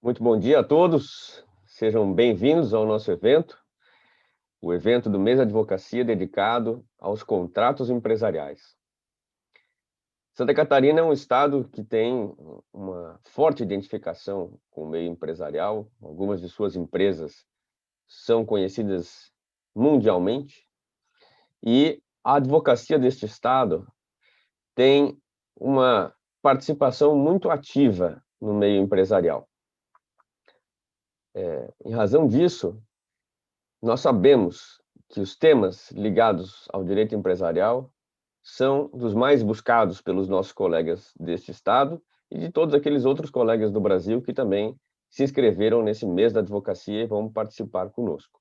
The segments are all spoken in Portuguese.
Muito bom dia a todos, sejam bem-vindos ao nosso evento, o evento do mês Advocacia dedicado aos contratos empresariais. Santa Catarina é um estado que tem uma forte identificação com o meio empresarial, algumas de suas empresas são conhecidas mundialmente, e a advocacia deste estado tem uma participação muito ativa no meio empresarial. Em razão disso, nós sabemos que os temas ligados ao direito empresarial são dos mais buscados pelos nossos colegas deste estado e de todos aqueles outros colegas do Brasil que também se inscreveram nesse mês da advocacia e vão participar conosco.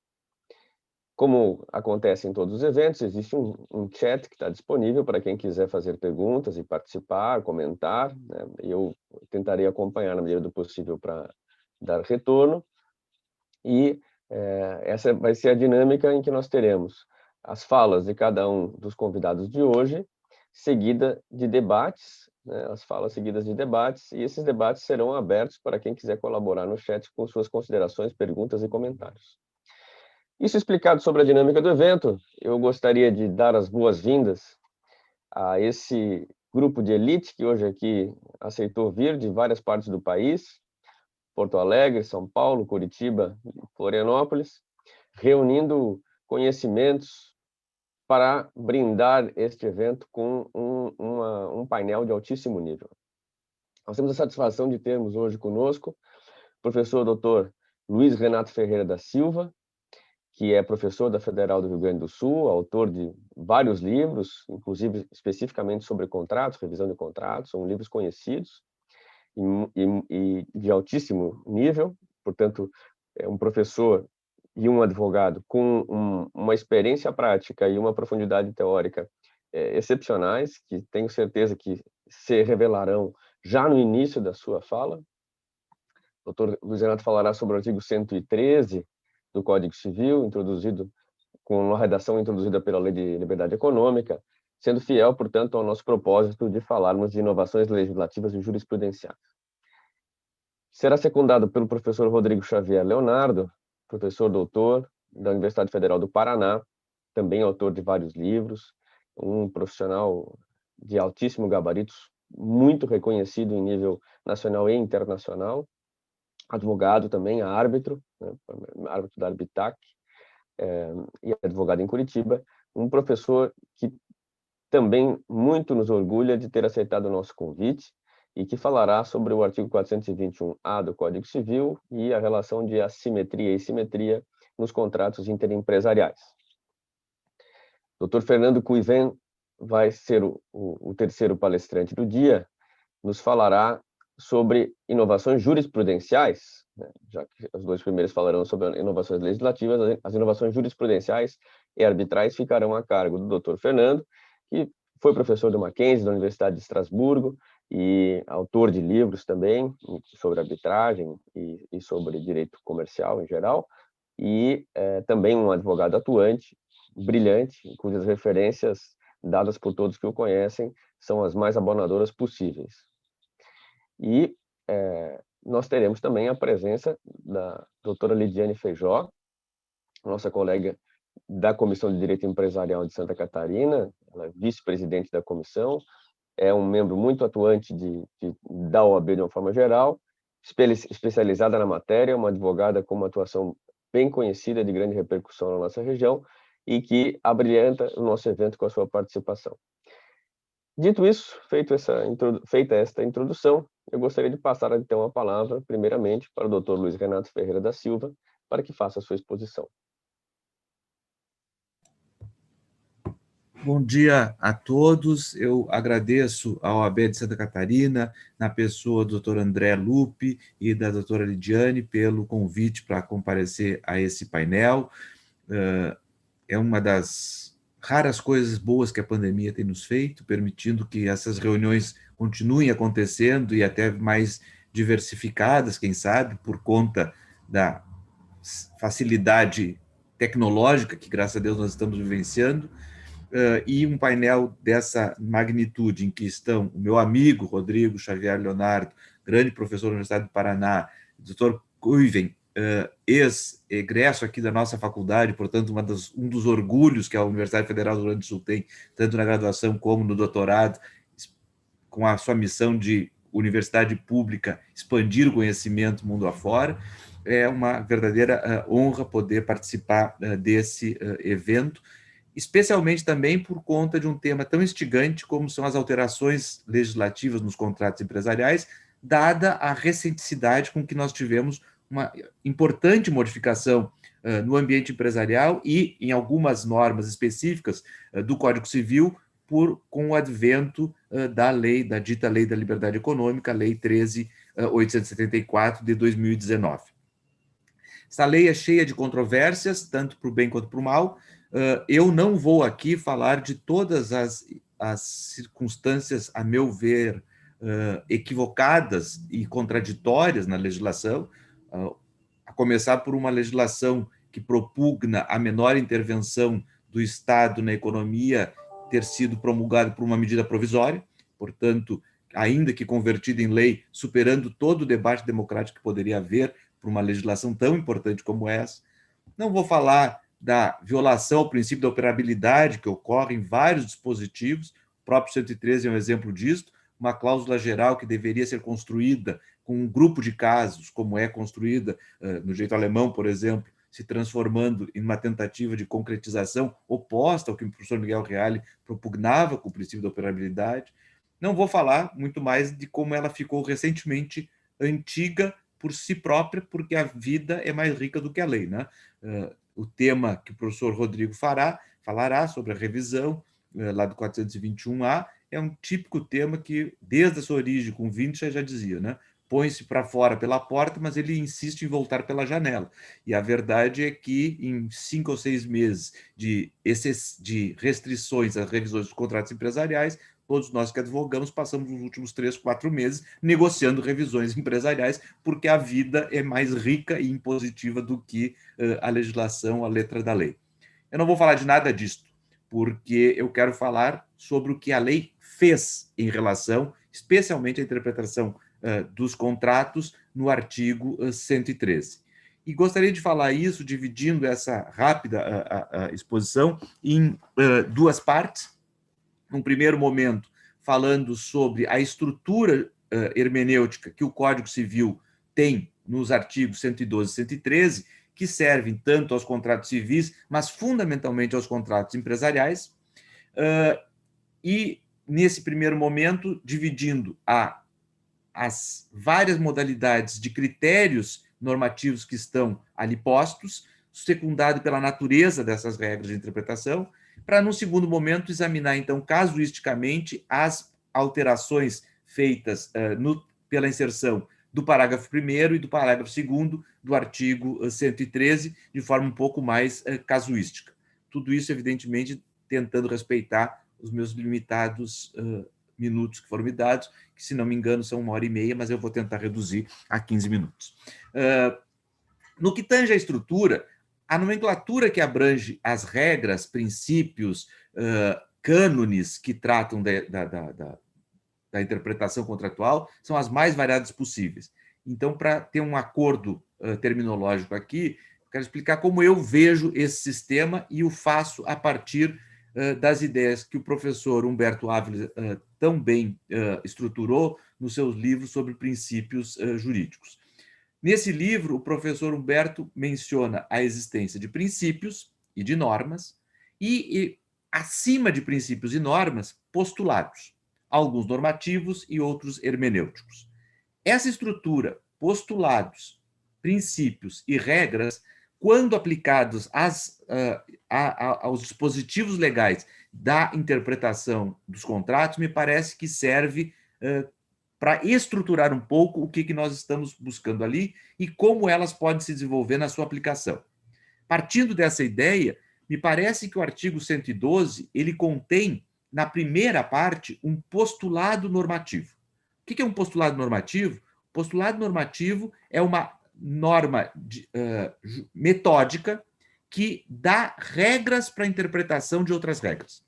Como acontece em todos os eventos, existe um chat que está disponível para quem quiser fazer perguntas e participar, comentar, né? Eu tentarei acompanhar na medida do possível para dar retorno. E essa vai ser a dinâmica em que nós teremos as falas de cada um dos convidados de hoje, seguida de debates, né, as falas seguidas de debates, e esses debates serão abertos para quem quiser colaborar no chat com suas considerações, perguntas e comentários. Isso explicado sobre a dinâmica do evento, eu gostaria de dar as boas-vindas a esse grupo de elite que hoje aqui aceitou vir de várias partes do país, Porto Alegre, São Paulo, Curitiba, Florianópolis, reunindo conhecimentos para brindar este evento com um painel de altíssimo nível. Nós temos a satisfação de termos hoje conosco o professor Dr. Luiz Renato Ferreira da Silva, que é professor da Federal do Rio Grande do Sul, autor de vários livros, inclusive especificamente sobre contratos, revisão de contratos, são livros conhecidos, e de altíssimo nível, portanto, é um professor e um advogado com uma experiência prática e uma profundidade teórica excepcionais, que tenho certeza que se revelarão já no início da sua fala. O Dr. Luiz Renato falará sobre o artigo 113 do Código Civil, introduzido com uma redação introduzida pela Lei de Liberdade Econômica, sendo fiel, portanto, ao nosso propósito de falarmos de inovações legislativas e jurisprudenciais. Será secundado pelo professor Rodrigo Xavier Leonardo, professor doutor da Universidade Federal do Paraná, também autor de vários livros, um profissional de altíssimo gabarito, muito reconhecido em nível nacional e internacional, advogado também, árbitro, né, árbitro da Arbitac, e advogado em Curitiba, um professor que também muito nos orgulha de ter aceitado o nosso convite e que falará sobre o artigo 421-A do Código Civil e a relação de assimetria e simetria nos contratos interempresariais. Dr. Fernando Cuiven vai ser o terceiro palestrante do dia, nos falará sobre inovações jurisprudenciais, né? Já que os dois primeiros falarão sobre inovações legislativas, as inovações jurisprudenciais e arbitrais ficarão a cargo do Dr. Fernando, que foi professor do Mackenzie, da Universidade de Estrasburgo, e autor de livros também sobre arbitragem e sobre direito comercial em geral, e também um advogado atuante, brilhante, cujas referências dadas por todos que o conhecem são as mais abonadoras possíveis. E nós teremos também a presença da doutora Lidiane Feijó, nossa colega da Comissão de Direito Empresarial de Santa Catarina, ela é vice-presidente da comissão, é um membro muito atuante da OAB de uma forma geral, especializada na matéria, uma advogada com uma atuação bem conhecida, de grande repercussão na nossa região, e que abrilhanta o nosso evento com a sua participação. Dito isso, feita esta introdução, eu gostaria de passar então a palavra, primeiramente, para o Dr. Luiz Renato Ferreira da Silva, para que faça a sua exposição. Bom dia a todos. Eu agradeço à OAB de Santa Catarina, na pessoa do Dr. André Lupe e da doutora Lidiane, pelo convite para comparecer a esse painel. É uma das raras coisas boas que a pandemia tem nos feito, permitindo que essas reuniões continuem acontecendo e até mais diversificadas, quem sabe, por conta da facilidade tecnológica que, graças a Deus, nós estamos vivenciando. E um painel dessa magnitude, em que estão o meu amigo Rodrigo Xavier Leonardo, grande professor da Universidade do Paraná, Dr. Kuiven, ex-egresso aqui da nossa faculdade, portanto, um dos orgulhos que a Universidade Federal do Rio Grande do Sul tem, tanto na graduação como no doutorado, com a sua missão de universidade pública, expandir o conhecimento mundo afora. É uma verdadeira honra poder participar desse evento, especialmente também por conta de um tema tão instigante como são as alterações legislativas nos contratos empresariais, dada a recenticidade com que nós tivemos uma importante modificação no ambiente empresarial e em algumas normas específicas do Código Civil, com o advento da dita Lei da Liberdade Econômica, a Lei 13.874 de 2019. Essa lei é cheia de controvérsias, tanto para o bem quanto para o mal. Eu não vou aqui falar de todas as circunstâncias, a meu ver, equivocadas e contraditórias na legislação, a começar por uma legislação que propugna a menor intervenção do Estado na economia ter sido promulgada por uma medida provisória, portanto, ainda que convertida em lei, superando todo o debate democrático que poderia haver por uma legislação tão importante como essa. Não vou falar da violação ao princípio da operabilidade que ocorre em vários dispositivos, o próprio 113 é um exemplo disso, uma cláusula geral que deveria ser construída com um grupo de casos, como é construída no direito alemão, por exemplo, se transformando em uma tentativa de concretização oposta ao que o professor Miguel Reale propugnava com o princípio da operabilidade. Não vou falar muito mais de como ela ficou recentemente antiga por si própria, porque a vida é mais rica do que a lei, né? O tema que o professor Rodrigo falará sobre a revisão lá do 421A é um típico tema que, desde a sua origem, com Winchester já dizia, né? Põe-se para fora pela porta, mas ele insiste em voltar pela janela. E a verdade é que, em 5 ou 6 meses de restrições às revisões dos contratos empresariais, todos nós que advogamos passamos os últimos 3, 4 meses negociando revisões empresariais, porque a vida é mais rica e impositiva do que a legislação, a letra da lei. Eu não vou falar de nada disso, porque eu quero falar sobre o que a lei fez em relação, especialmente, à interpretação dos contratos no artigo 113. E gostaria de falar isso dividindo essa rápida exposição em 2 partes. Num primeiro momento, falando sobre a estrutura hermenêutica que o Código Civil tem nos artigos 112 e 113, que servem tanto aos contratos civis, mas fundamentalmente aos contratos empresariais, e, nesse primeiro momento, dividindo as várias modalidades de critérios normativos que estão ali postos, secundado pela natureza dessas regras de interpretação, para, num segundo momento, examinar, então, casuisticamente, as alterações feitas pela inserção do parágrafo 1º e do parágrafo 2º do artigo 113, de forma um pouco mais casuística. Tudo isso, evidentemente, tentando respeitar os meus limitados minutos que foram me dados, que, se não me engano, são 1h30, mas eu vou tentar reduzir a 15 minutos. No que tange à estrutura, a nomenclatura que abrange as regras, princípios, cânones que tratam da interpretação contratual são as mais variadas possíveis. Então, para ter um acordo terminológico aqui, quero explicar como eu vejo esse sistema e o faço a partir das ideias que o professor Humberto Ávila tão bem estruturou nos seus livros sobre princípios jurídicos. Nesse livro, o professor Humberto menciona a existência de princípios e de normas e acima de princípios e normas, postulados, alguns normativos e outros hermenêuticos. Essa estrutura, postulados, princípios e regras, quando aplicados aos dispositivos legais da interpretação dos contratos, me parece que serve para estruturar um pouco o que nós estamos buscando ali e como elas podem se desenvolver na sua aplicação. Partindo dessa ideia, me parece que o artigo 112, ele contém, na primeira parte, um postulado normativo. O que é um postulado normativo? Postulado normativo é uma norma metódica que dá regras para a interpretação de outras regras.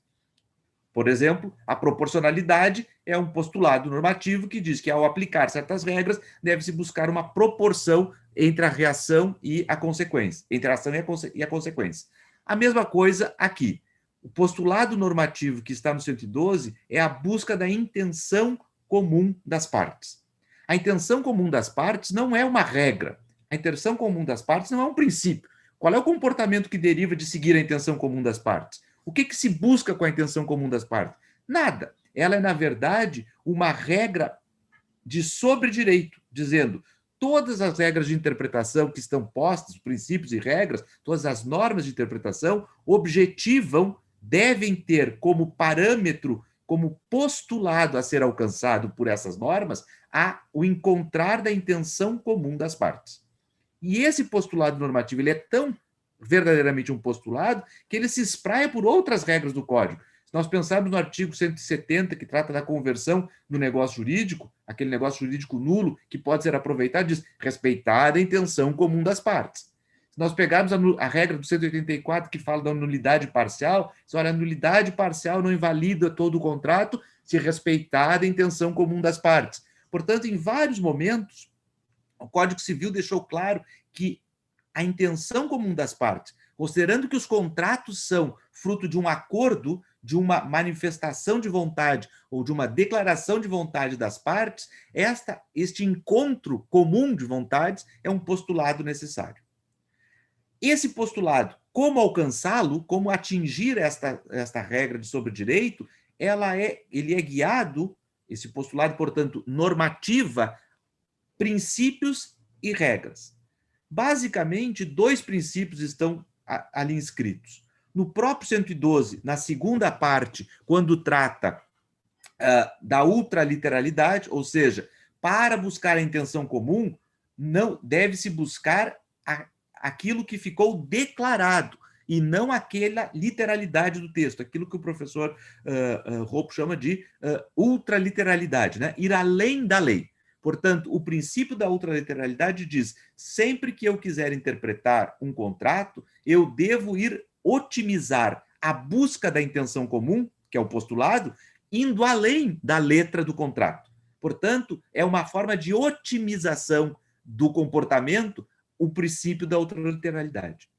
Por exemplo, a proporcionalidade é um postulado normativo que diz que, ao aplicar certas regras, deve-se buscar uma proporção entre a reação e a consequência, entre a ação e a consequência. A mesma coisa aqui. O postulado normativo que está no 112 é a busca da intenção comum das partes. A intenção comum das partes não é uma regra. A intenção comum das partes não é um princípio. Qual é o comportamento que deriva de seguir a intenção comum das partes? O que se busca com a intenção comum das partes? Nada. Ela é, na verdade, uma regra de sobredireito, dizendo todas as regras de interpretação que estão postas, princípios e regras, todas as normas de interpretação objetivam, devem ter como parâmetro, como postulado a ser alcançado por essas normas, o encontrar da intenção comum das partes. E esse postulado normativo ele é tão verdadeiramente um postulado que ele se espraia por outras regras do Código. Se nós pensarmos no artigo 170, que trata da conversão do negócio jurídico, aquele negócio jurídico nulo que pode ser aproveitado, diz respeitada a intenção comum das partes. Se nós pegarmos a regra do 184, que fala da nulidade parcial, diz, olha, a nulidade parcial não invalida todo o contrato se respeitada a intenção comum das partes. Portanto, em vários momentos, o Código Civil deixou claro que a intenção comum das partes, considerando que os contratos são fruto de um acordo, de uma manifestação de vontade ou de uma declaração de vontade das partes, este encontro comum de vontades é um postulado necessário. Esse postulado, como alcançá-lo, como atingir esta regra de sobredireito, ele é guiado, esse postulado, portanto, normativa, princípios e regras. Basicamente, dois princípios estão ali inscritos. No próprio 112, na segunda parte, quando trata da ultraliteralidade, ou seja, para buscar a intenção comum, não deve-se buscar aquilo que ficou declarado, e não aquela literalidade do texto, aquilo que o professor Roupo chama de ultraliteralidade, né? Ir além da lei. Portanto, o princípio da ultraliteralidade diz: sempre que eu quiser interpretar um contrato, eu devo ir otimizar a busca da intenção comum, que é o postulado, indo além da letra do contrato. Portanto, é uma forma de otimização do comportamento, o princípio da ultraliteralidade.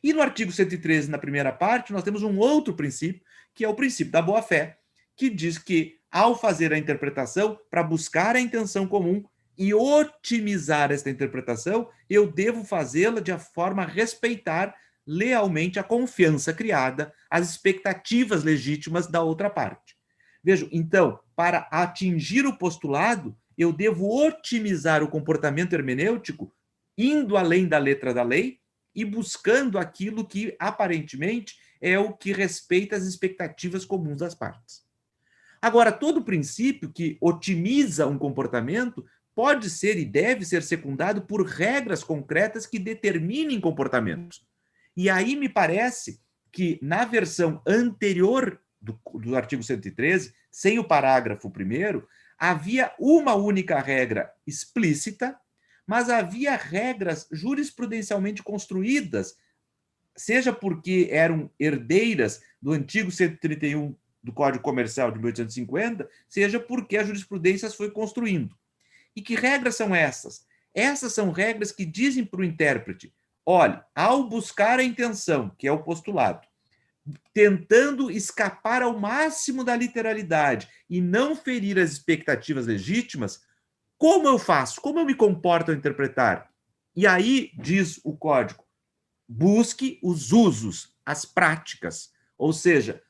E no artigo 113, na primeira parte, nós temos um outro princípio, que é o princípio da boa-fé, que diz que, ao fazer a interpretação, para buscar a intenção comum e otimizar esta interpretação, eu devo fazê-la de forma a respeitar lealmente a confiança criada, as expectativas legítimas da outra parte. Vejam, então, para atingir o postulado, eu devo otimizar o comportamento hermenêutico, indo além da letra da lei e buscando aquilo que, aparentemente, é o que respeita as expectativas comuns das partes. Agora, todo princípio que otimiza um comportamento pode ser e deve ser secundado por regras concretas que determinem comportamentos. E aí me parece que, na versão anterior do artigo 113, sem o parágrafo 1º, havia uma única regra explícita, mas havia regras jurisprudencialmente construídas, seja porque eram herdeiras do antigo 131 do Código Comercial de 1850, seja porque a jurisprudência foi construindo. E que regras são essas? Essas são regras que dizem para o intérprete: olhe, ao buscar a intenção, que é o postulado, tentando escapar ao máximo da literalidade e não ferir as expectativas legítimas, como eu faço? Como eu me comporto ao interpretar? E aí, diz o Código, busque os usos, as práticas, ou seja,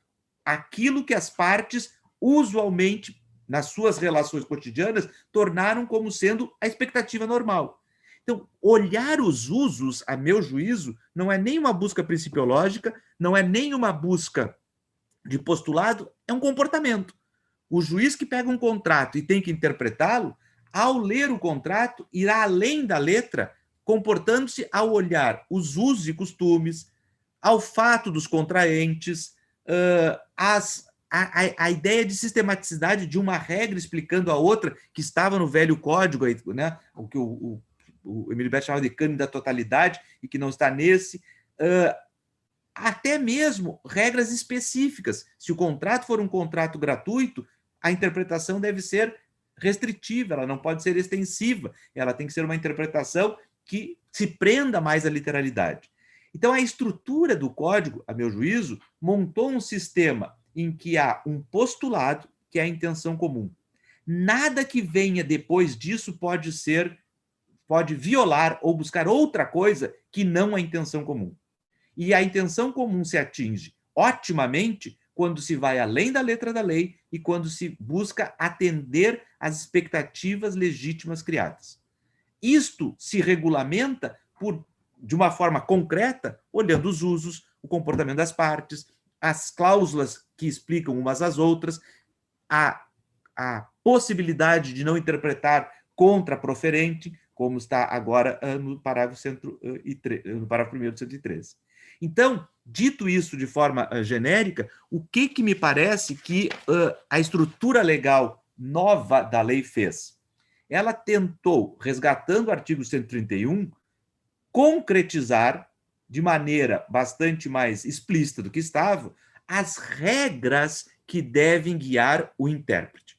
aquilo que as partes usualmente, nas suas relações cotidianas, tornaram como sendo a expectativa normal. Então, olhar os usos, a meu juízo, não é nem uma busca principiológica, não é nem uma busca de postulado, é um comportamento. O juiz que pega um contrato e tem que interpretá-lo, ao ler o contrato, irá além da letra, comportando-se ao olhar os usos e costumes, ao fato dos contraentes, a ideia de sistematicidade de uma regra explicando a outra, que estava no velho código, né? O que o Emílio Betti chamava de cânone da totalidade, e que não está nesse. até mesmo regras específicas. Se o contrato for um contrato gratuito, a interpretação deve ser restritiva, ela não pode ser extensiva, ela tem que ser uma interpretação que se prenda mais à literalidade. Então, a estrutura do código, a meu juízo, montou um sistema em que há um postulado, que é a intenção comum. Nada que venha depois disso pode violar ou buscar outra coisa que não a intenção comum. E a intenção comum se atinge otimamente quando se vai além da letra da lei e quando se busca atender às expectativas legítimas criadas. Isto se regulamenta de uma forma concreta, olhando os usos, o comportamento das partes, as cláusulas que explicam umas às outras, a possibilidade de não interpretar contra proferente, como está agora no parágrafo 1.º do 113. Então, dito isso de forma genérica, o que me parece que a estrutura legal nova da lei fez? Ela tentou, resgatando o artigo 131, concretizar de maneira bastante mais explícita do que estava as regras que devem guiar o intérprete.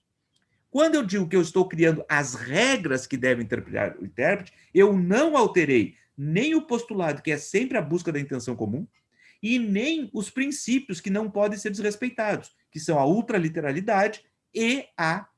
Quando eu digo que eu estou criando as regras que devem interpretar o intérprete, eu não alterei nem o postulado, que é sempre a busca da intenção comum, e nem os princípios que não podem ser desrespeitados, que são a ultraliteralidade e a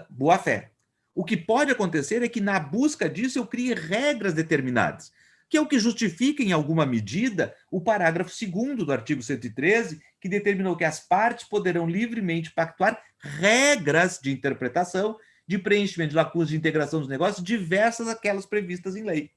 boa-fé. O que pode acontecer é que, na busca disso, eu crie regras determinadas, que é o que justifica, em alguma medida, o parágrafo 2º do artigo 113, que determinou que as partes poderão livremente pactuar regras de interpretação, de preenchimento de lacunas de integração dos negócios, diversas aquelas previstas em lei.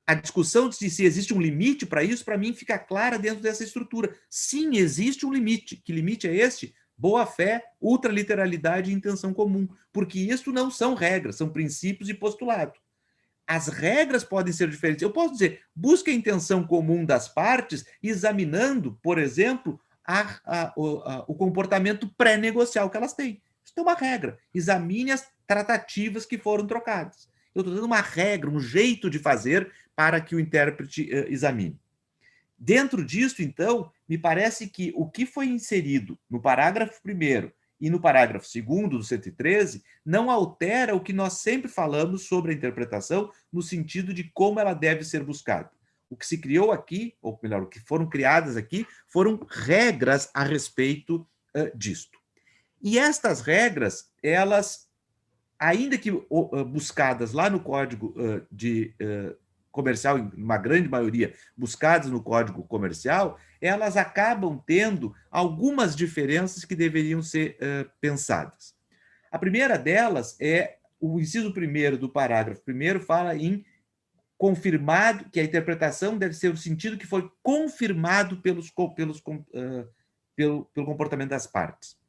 A discussão de se existe um limite para isso, para mim, fica clara dentro dessa estrutura. Sim, existe um limite. Que limite é este? Boa-fé, ultraliteralidade e intenção comum. Porque isso não são regras, são princípios e postulado. As regras podem ser diferentes. Eu posso dizer, busque a intenção comum das partes, examinando, por exemplo, o comportamento pré-negocial que elas têm. Isso é uma regra. Examine as tratativas que foram trocadas. Eu estou dando uma regra, um jeito de fazer para que o intérprete examine. Dentro disso, então, me parece que o que foi inserido no parágrafo 1º e no parágrafo 2º do 113 não altera o que nós sempre falamos sobre a interpretação no sentido de como ela deve ser buscada. O que se criou aqui, ou melhor, o que foram criadas aqui, foram regras a respeito disto. E estas regras, elas, ainda que buscadas lá no Código Comercial, em uma grande maioria, buscadas no Código Comercial, elas acabam tendo algumas diferenças que deveriam ser pensadas. A primeira delas é o inciso 1º do parágrafo 1º fala em confirmado, que a interpretação deve ser o sentido que foi confirmado pelo comportamento das partes.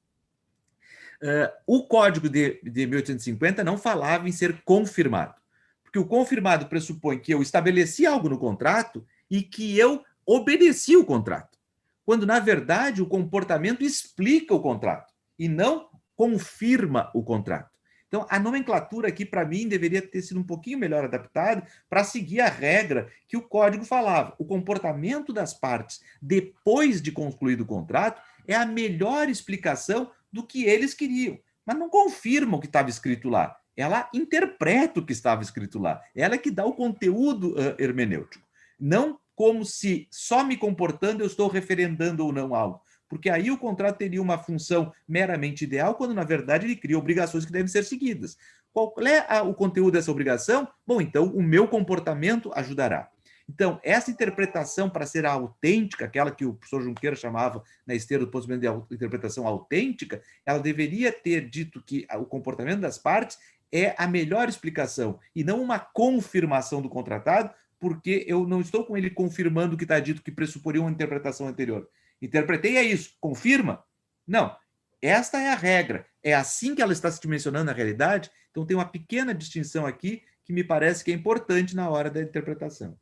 O Código de 1850 não falava em ser confirmado, porque o confirmado pressupõe que eu estabeleci algo no contrato e que eu obedeci o contrato, quando, na verdade, o comportamento explica o contrato e não confirma o contrato. Então, a nomenclatura aqui, para mim, deveria ter sido um pouquinho melhor adaptada para seguir a regra que o código falava. O comportamento das partes depois de concluído o contrato é a melhor explicação do que eles queriam, mas não confirma o que estava escrito lá. Ela interpreta o que estava escrito lá. Ela é que dá o conteúdo hermenêutico. Não como se só me comportando eu estou referendando ou não algo. Porque aí o contrato teria uma função meramente ideal, quando, na verdade, ele cria obrigações que devem ser seguidas. Qual é o conteúdo dessa obrigação? Bom, então, o meu comportamento ajudará. Então, essa interpretação, para ser autêntica, aquela que o professor Junqueira chamava na esteira do procedimento de interpretação autêntica, ela deveria ter dito que o comportamento das partes é a melhor explicação, e não uma confirmação do contratado, porque eu não estou com ele confirmando o que está dito, que pressuporia uma interpretação anterior. Interpretei, é isso. Confirma? Não. Esta é a regra. É assim que ela está se dimensionando na realidade. Então, tem uma pequena distinção aqui que me parece que é importante na hora da interpretação.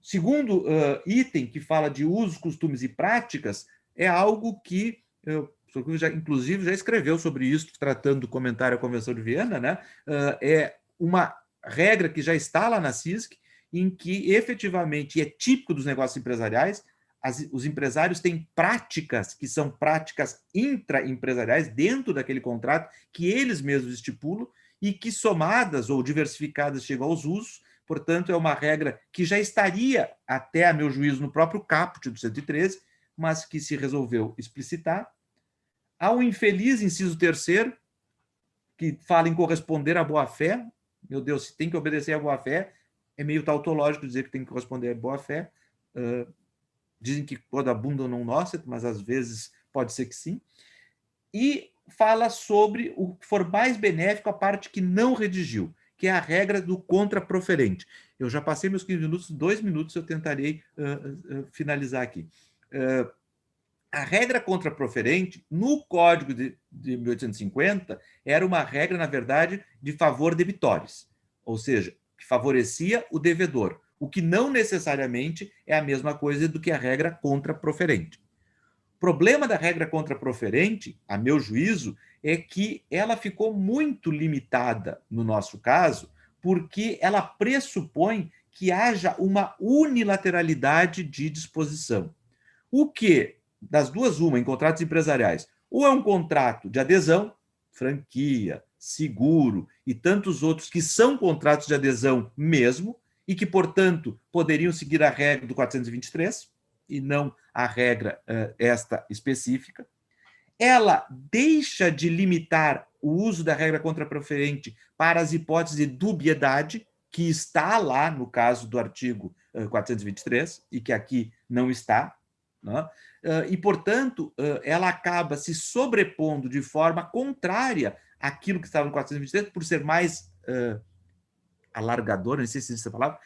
Segundo item, que fala de usos, costumes e práticas, é algo que o professor inclusive já escreveu sobre isso, tratando do comentário à Convenção de Viena, né? É uma regra que já está lá na CISC em que, efetivamente, e é típico dos negócios empresariais, os empresários têm práticas que são práticas intraempresariais dentro daquele contrato que eles mesmos estipulam e que, somadas ou diversificadas, chegam aos usos. Portanto, é uma regra que já estaria, até a meu juízo, no próprio caput do 113, mas que se resolveu explicitar. Há um infeliz inciso terceiro, que fala em corresponder à boa-fé. Meu Deus, se tem que obedecer à boa-fé, é meio tautológico dizer que tem que corresponder à boa-fé. Dizem que quando abundam não nocet, mas às vezes pode ser que sim. E fala sobre o que for mais benéfico à parte que não redigiu, que é a regra do contraproferente. Eu já passei meus 15 minutos, 2 minutos eu tentarei finalizar aqui. A regra contraproferente, no Código de 1850, era uma regra, na verdade, de favor debitores, ou seja, que favorecia o devedor, o que não necessariamente é a mesma coisa do que a regra contraproferente. O problema da regra contraproferente, a meu juízo, é que ela ficou muito limitada no nosso caso, porque ela pressupõe que haja uma unilateralidade de disposição. O que, das duas, uma, em contratos empresariais, ou é um contrato de adesão, franquia, seguro e tantos outros que são contratos de adesão mesmo, e que, portanto, poderiam seguir a regra do 423, e não a regra esta específica. Ela deixa de limitar o uso da regra contraproferente para as hipóteses de dubiedade, que está lá no caso do artigo 423, e que aqui não está, né? E, portanto, ela acaba se sobrepondo de forma contrária àquilo que estava no 423, por ser mais alargador, não sei se existe essa palavra,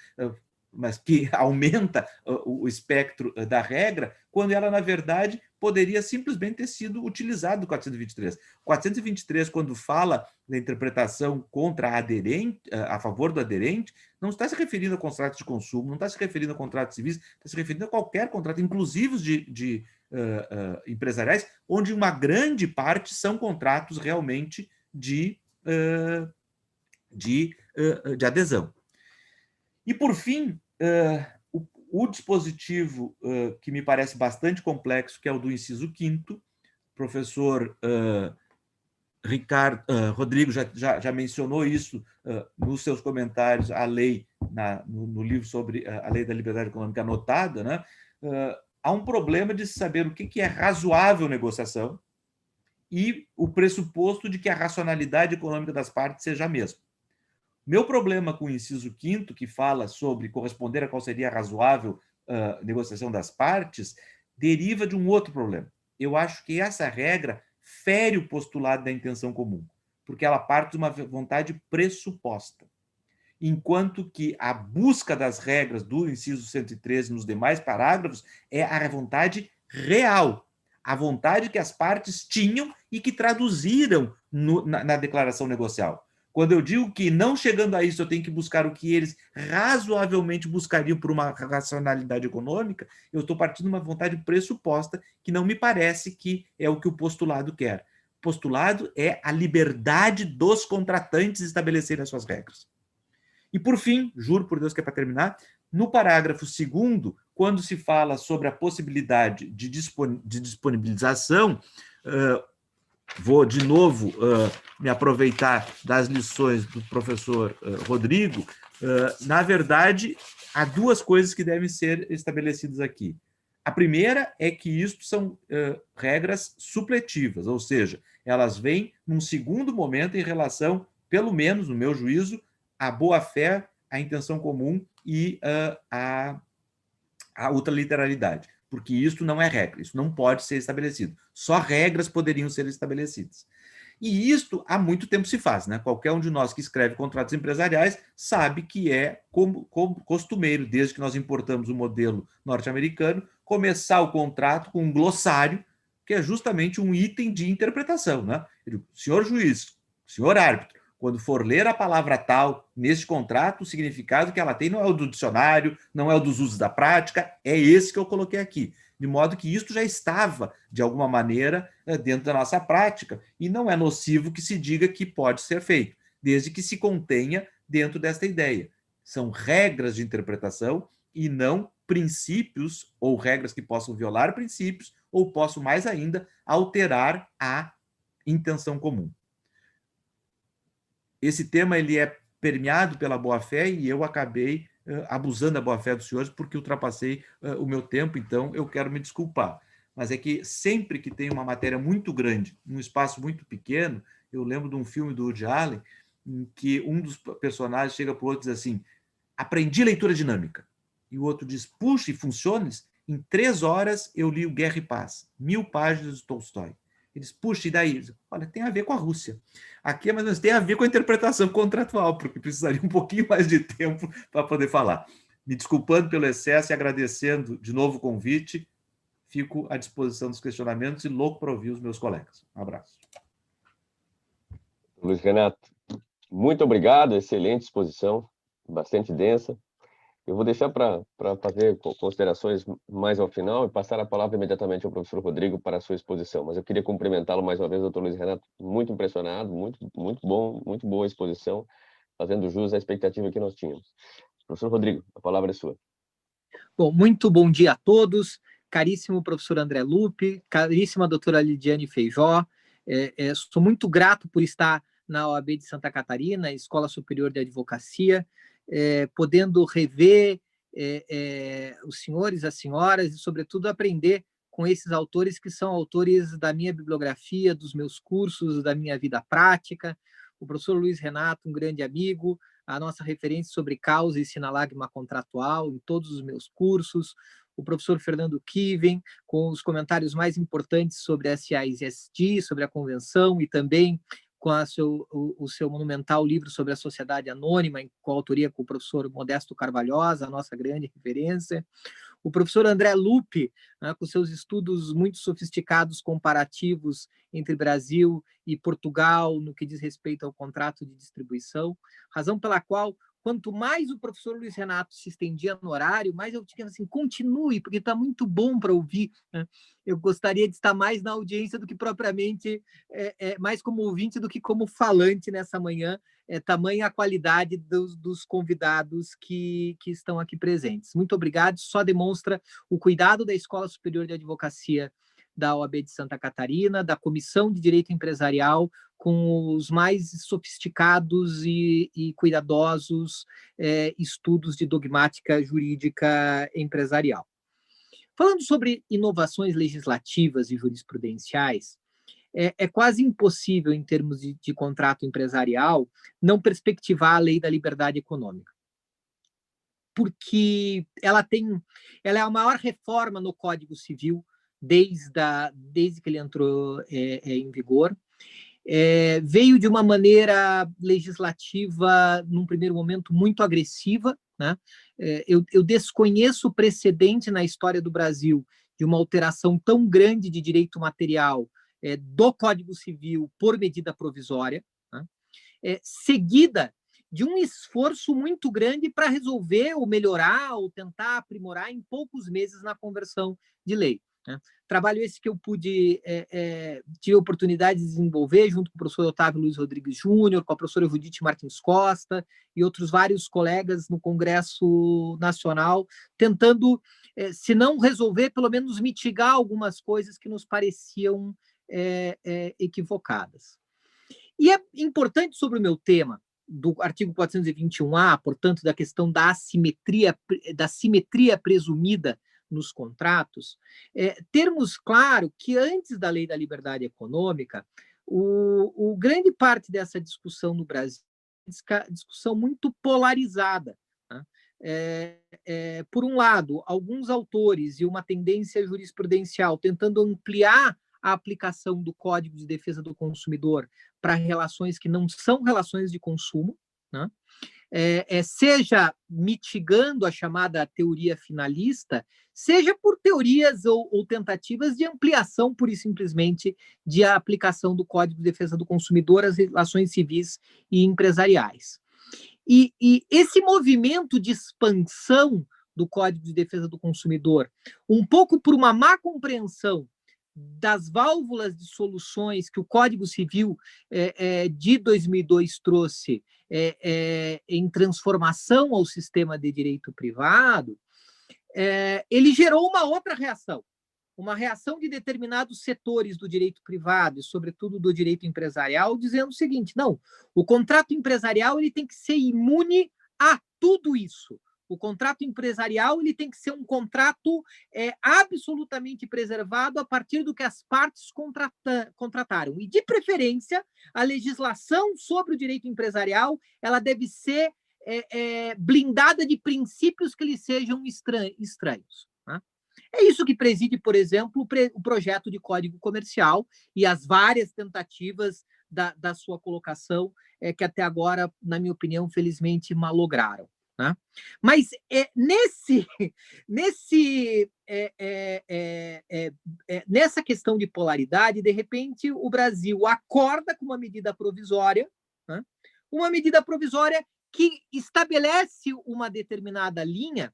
mas que aumenta o espectro da regra, quando ela, na verdade, poderia simplesmente ter sido utilizado no 423. O 423, quando fala da interpretação contra a aderente, a favor do aderente, não está se referindo a contratos de consumo, não está se referindo a contratos civis, está se referindo a qualquer contrato, inclusive os de empresariais, onde uma grande parte são contratos realmente de adesão. E, por fim, o dispositivo que me parece bastante complexo, que é o do inciso 5º, o professor Rodrigo já mencionou isso nos seus comentários, a lei, no livro sobre a lei da liberdade econômica anotada, né? Há um problema de saber o que é razoável negociação e o pressuposto de que a racionalidade econômica das partes seja a mesma. Meu problema com o inciso 5º, que fala sobre corresponder a qual seria a razoável negociação das partes, deriva de um outro problema. Eu acho que essa regra fere o postulado da intenção comum, porque ela parte de uma vontade pressuposta, enquanto que a busca das regras do inciso 113 nos demais parágrafos é a vontade real, a vontade que as partes tinham e que traduziram na declaração negocial. Quando eu digo que, não chegando a isso, eu tenho que buscar o que eles razoavelmente buscariam por uma racionalidade econômica, eu estou partindo de uma vontade pressuposta que não me parece que é o que o postulado quer. O postulado é a liberdade dos contratantes estabelecerem as suas regras. E, por fim, juro por Deus que é para terminar, no parágrafo 2º, quando se fala sobre a possibilidade de disponibilização, vou, de novo, me aproveitar das lições do professor Rodrigo. Na verdade, há duas coisas que devem ser estabelecidas aqui. A primeira é que isto são regras supletivas, ou seja, elas vêm num segundo momento em relação, pelo menos, no meu juízo, à boa-fé, à intenção comum e à ultraliteralidade, porque isso não é regra, isso não pode ser estabelecido. Só regras poderiam ser estabelecidas. E isto há muito tempo se faz, né? Qualquer um de nós que escreve contratos empresariais sabe que é como costumeiro, desde que nós importamos o modelo norte-americano, começar o contrato com um glossário, que é justamente um item de interpretação, né? Eu digo, senhor juiz, senhor árbitro, quando for ler a palavra tal neste contrato, o significado que ela tem não é o do dicionário, não é o dos usos da prática, é esse que eu coloquei aqui. De modo que isto já estava, de alguma maneira, dentro da nossa prática, e não é nocivo que se diga que pode ser feito, desde que se contenha dentro desta ideia. São regras de interpretação e não princípios ou regras que possam violar princípios ou possam, mais ainda, alterar a intenção comum. Esse tema ele é permeado pela boa-fé e eu acabei abusando da boa-fé dos senhores porque ultrapassei o meu tempo, então eu quero me desculpar. Mas é que sempre que tem uma matéria muito grande, num espaço muito pequeno, eu lembro de um filme do Woody Allen, em que um dos personagens chega para o outro e diz assim, aprendi leitura dinâmica. E o outro diz, puxa, e funciona? Em 3 horas eu li o Guerra e Paz, 1000 páginas de Tolstói. Eles, puxa, e daí? Olha, tem a ver com a Rússia. Aqui, mas tem a ver com a interpretação contratual, porque precisaria um pouquinho mais de tempo para poder falar. Me desculpando pelo excesso e agradecendo de novo o convite, fico à disposição dos questionamentos e louco para ouvir os meus colegas. Um abraço. Luiz Renato, muito obrigado, excelente exposição, bastante densa. Eu vou deixar para fazer considerações mais ao final e passar a palavra imediatamente ao professor Rodrigo para a sua exposição. Mas eu queria cumprimentá-lo mais uma vez, doutor Luiz Renato, muito impressionado, muito bom, muito boa exposição, fazendo jus à expectativa que nós tínhamos. Professor Rodrigo, a palavra é sua. Bom, muito bom dia a todos, caríssimo professor André Lupe, caríssima doutora Lidiane Feijó, sou muito grato por estar na OAB de Santa Catarina, Escola Superior de Advocacia, podendo rever os senhores, as senhoras e, sobretudo, aprender com esses autores que são autores da minha bibliografia, dos meus cursos, da minha vida prática. O professor Luiz Renato, um grande amigo, a nossa referência sobre causa e sinalagma contratual em todos os meus cursos, o professor Fernando Kiven, com os comentários mais importantes sobre a SAISD, sobre a convenção, e também com o seu monumental livro sobre a sociedade anônima, em coautoria com o professor Modesto Carvalhosa, a nossa grande referência. O professor André Lupe, né, com seus estudos muito sofisticados comparativos entre Brasil e Portugal, no que diz respeito ao contrato de distribuição, razão pela qual, quanto mais o professor Luiz Renato se estendia no horário, mais eu tinha assim, continue, porque está muito bom para ouvir, né? Eu gostaria de estar mais na audiência do que propriamente, mais como ouvinte do que como falante nessa manhã, tamanha a qualidade dos convidados que estão aqui presentes. Muito obrigado, só demonstra o cuidado da Escola Superior de Advocacia da OAB de Santa Catarina, da Comissão de Direito Empresarial, com os mais sofisticados e cuidadosos estudos de dogmática jurídica empresarial. Falando sobre inovações legislativas e jurisprudenciais, é quase impossível, em termos de contrato empresarial, não perspectivar a lei da liberdade econômica, porque ela é a maior reforma no Código Civil desde que ele entrou em vigor. Veio de uma maneira legislativa, num primeiro momento, muito agressiva, né? Eu desconheço o precedente na história do Brasil de uma alteração tão grande de direito material do Código Civil por medida provisória, né? Seguida de um esforço muito grande para resolver ou melhorar ou tentar aprimorar em poucos meses na conversão de lei, né? Trabalho esse que eu tive a oportunidade de desenvolver junto com o professor Otávio Luiz Rodrigues Júnior, com a professora Judite Martins Costa e outros vários colegas no Congresso Nacional, tentando, se não resolver, pelo menos mitigar algumas coisas que nos pareciam equivocadas. E é importante sobre o meu tema, do artigo 421-A, portanto, da questão da simetria presumida nos contratos, termos claro que antes da lei da liberdade econômica, grande parte dessa discussão no Brasil é uma discussão muito polarizada, né? Por um lado, alguns autores e uma tendência jurisprudencial tentando ampliar a aplicação do Código de Defesa do Consumidor para relações que não são relações de consumo, né? Seja mitigando a chamada teoria finalista, seja por teorias ou tentativas de ampliação, pura e simplesmente, de aplicação do Código de Defesa do Consumidor às relações civis e empresariais. E esse movimento de expansão do Código de Defesa do Consumidor, um pouco por uma má compreensão das válvulas de soluções que o Código Civil de 2002 trouxe em transformação ao sistema de direito privado, ele gerou uma outra reação, uma reação de determinados setores do direito privado e, sobretudo, do direito empresarial, dizendo o seguinte: não, o contrato empresarial ele tem que ser imune a tudo isso. O contrato empresarial ele tem que ser um contrato absolutamente preservado a partir do que as partes contrataram. E, de preferência, a legislação sobre o direito empresarial ela deve ser blindada de princípios que lhe sejam estranhos. Né? É isso que preside, por exemplo, o projeto de Código Comercial e as várias tentativas da sua colocação, que até agora, na minha opinião, felizmente malograram. Né? Mas nessa questão de polaridade, de repente, o Brasil acorda com uma medida provisória, né? Uma medida provisória que estabelece uma determinada linha,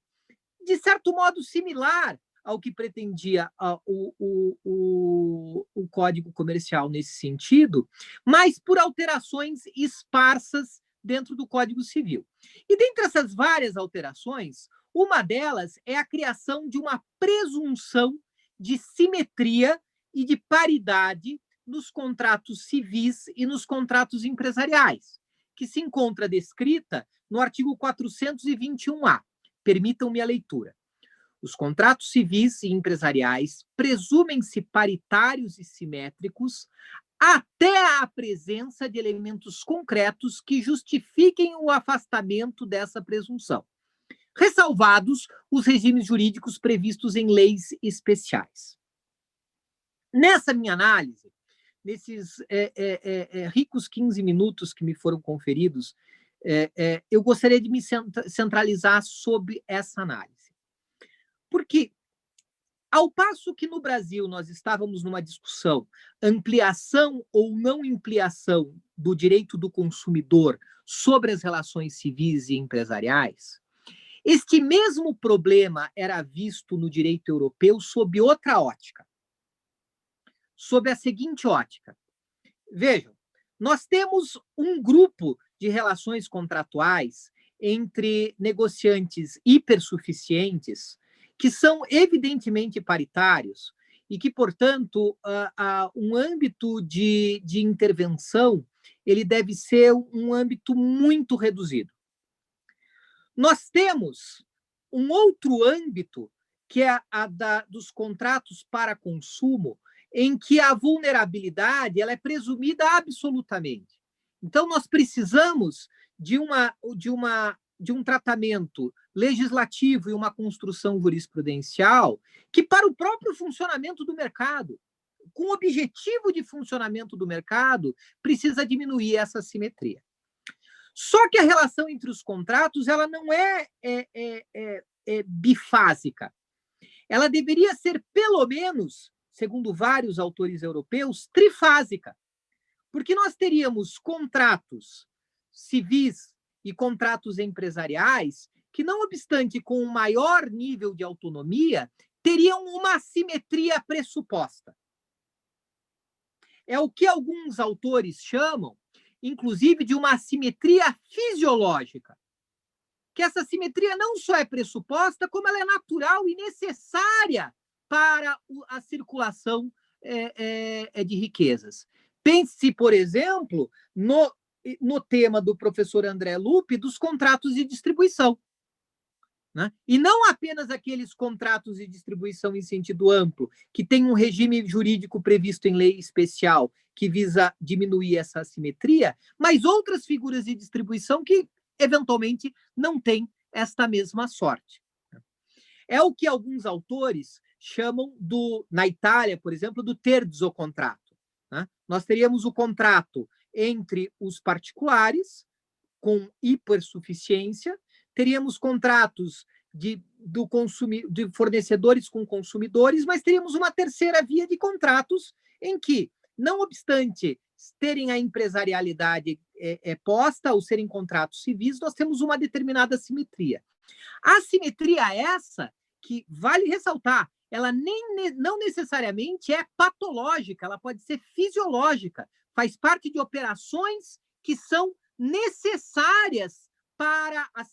de certo modo similar ao que pretendia o Código Comercial nesse sentido, mas por alterações esparsas dentro do Código Civil. E dentre essas várias alterações, uma delas é a criação de uma presunção de simetria e de paridade nos contratos civis e nos contratos empresariais, que se encontra descrita no artigo 421-A. Permitam-me a leitura. Os contratos civis e empresariais presumem-se paritários e simétricos até a presença de elementos concretos que justifiquem o afastamento dessa presunção, ressalvados os regimes jurídicos previstos em leis especiais. Nessa minha análise, nesses ricos 15 minutos que me foram conferidos, eu gostaria de me centralizar sobre essa análise. Porque, ao passo que no Brasil nós estávamos numa discussão ampliação ou não ampliação do direito do consumidor sobre as relações civis e empresariais, este mesmo problema era visto no direito europeu sob outra ótica. Sob a seguinte ótica. Vejam, nós temos um grupo de relações contratuais entre negociantes hipersuficientes que são evidentemente paritários e que, portanto, um âmbito de intervenção ele deve ser um âmbito muito reduzido. Nós temos um outro âmbito, que é dos contratos para consumo, em que a vulnerabilidade ela é presumida absolutamente. Então, nós precisamos de um tratamento legislativo e uma construção jurisprudencial que, para o próprio funcionamento do mercado, com o objetivo de funcionamento do mercado, precisa diminuir essa assimetria. Só que a relação entre os contratos ela não é bifásica. Ela deveria ser, pelo menos, segundo vários autores europeus, trifásica. Porque nós teríamos contratos civis e contratos empresariais que, não obstante com um maior nível de autonomia, teriam uma assimetria pressuposta. É o que alguns autores chamam, inclusive, de uma assimetria fisiológica. Que essa assimetria não só é pressuposta, como ela é natural e necessária para a circulação de riquezas. Pense, por exemplo, no tema do professor André Lupi, dos contratos de distribuição. Né? E não apenas aqueles contratos de distribuição em sentido amplo, que tem um regime jurídico previsto em lei especial que visa diminuir essa assimetria, mas outras figuras de distribuição que, eventualmente, não têm esta mesma sorte. É o que alguns autores chamam, na Itália, por exemplo, do terzo contrato. Né? Nós teríamos o contrato entre os particulares, com hipersuficiência, teríamos contratos de fornecedores com consumidores, mas teríamos uma terceira via de contratos em que, não obstante terem a empresarialidade posta ou serem contratos civis, nós temos uma determinada simetria. A simetria essa que, vale ressaltar, ela não necessariamente é patológica, ela pode ser fisiológica, faz parte de operações que são necessárias para a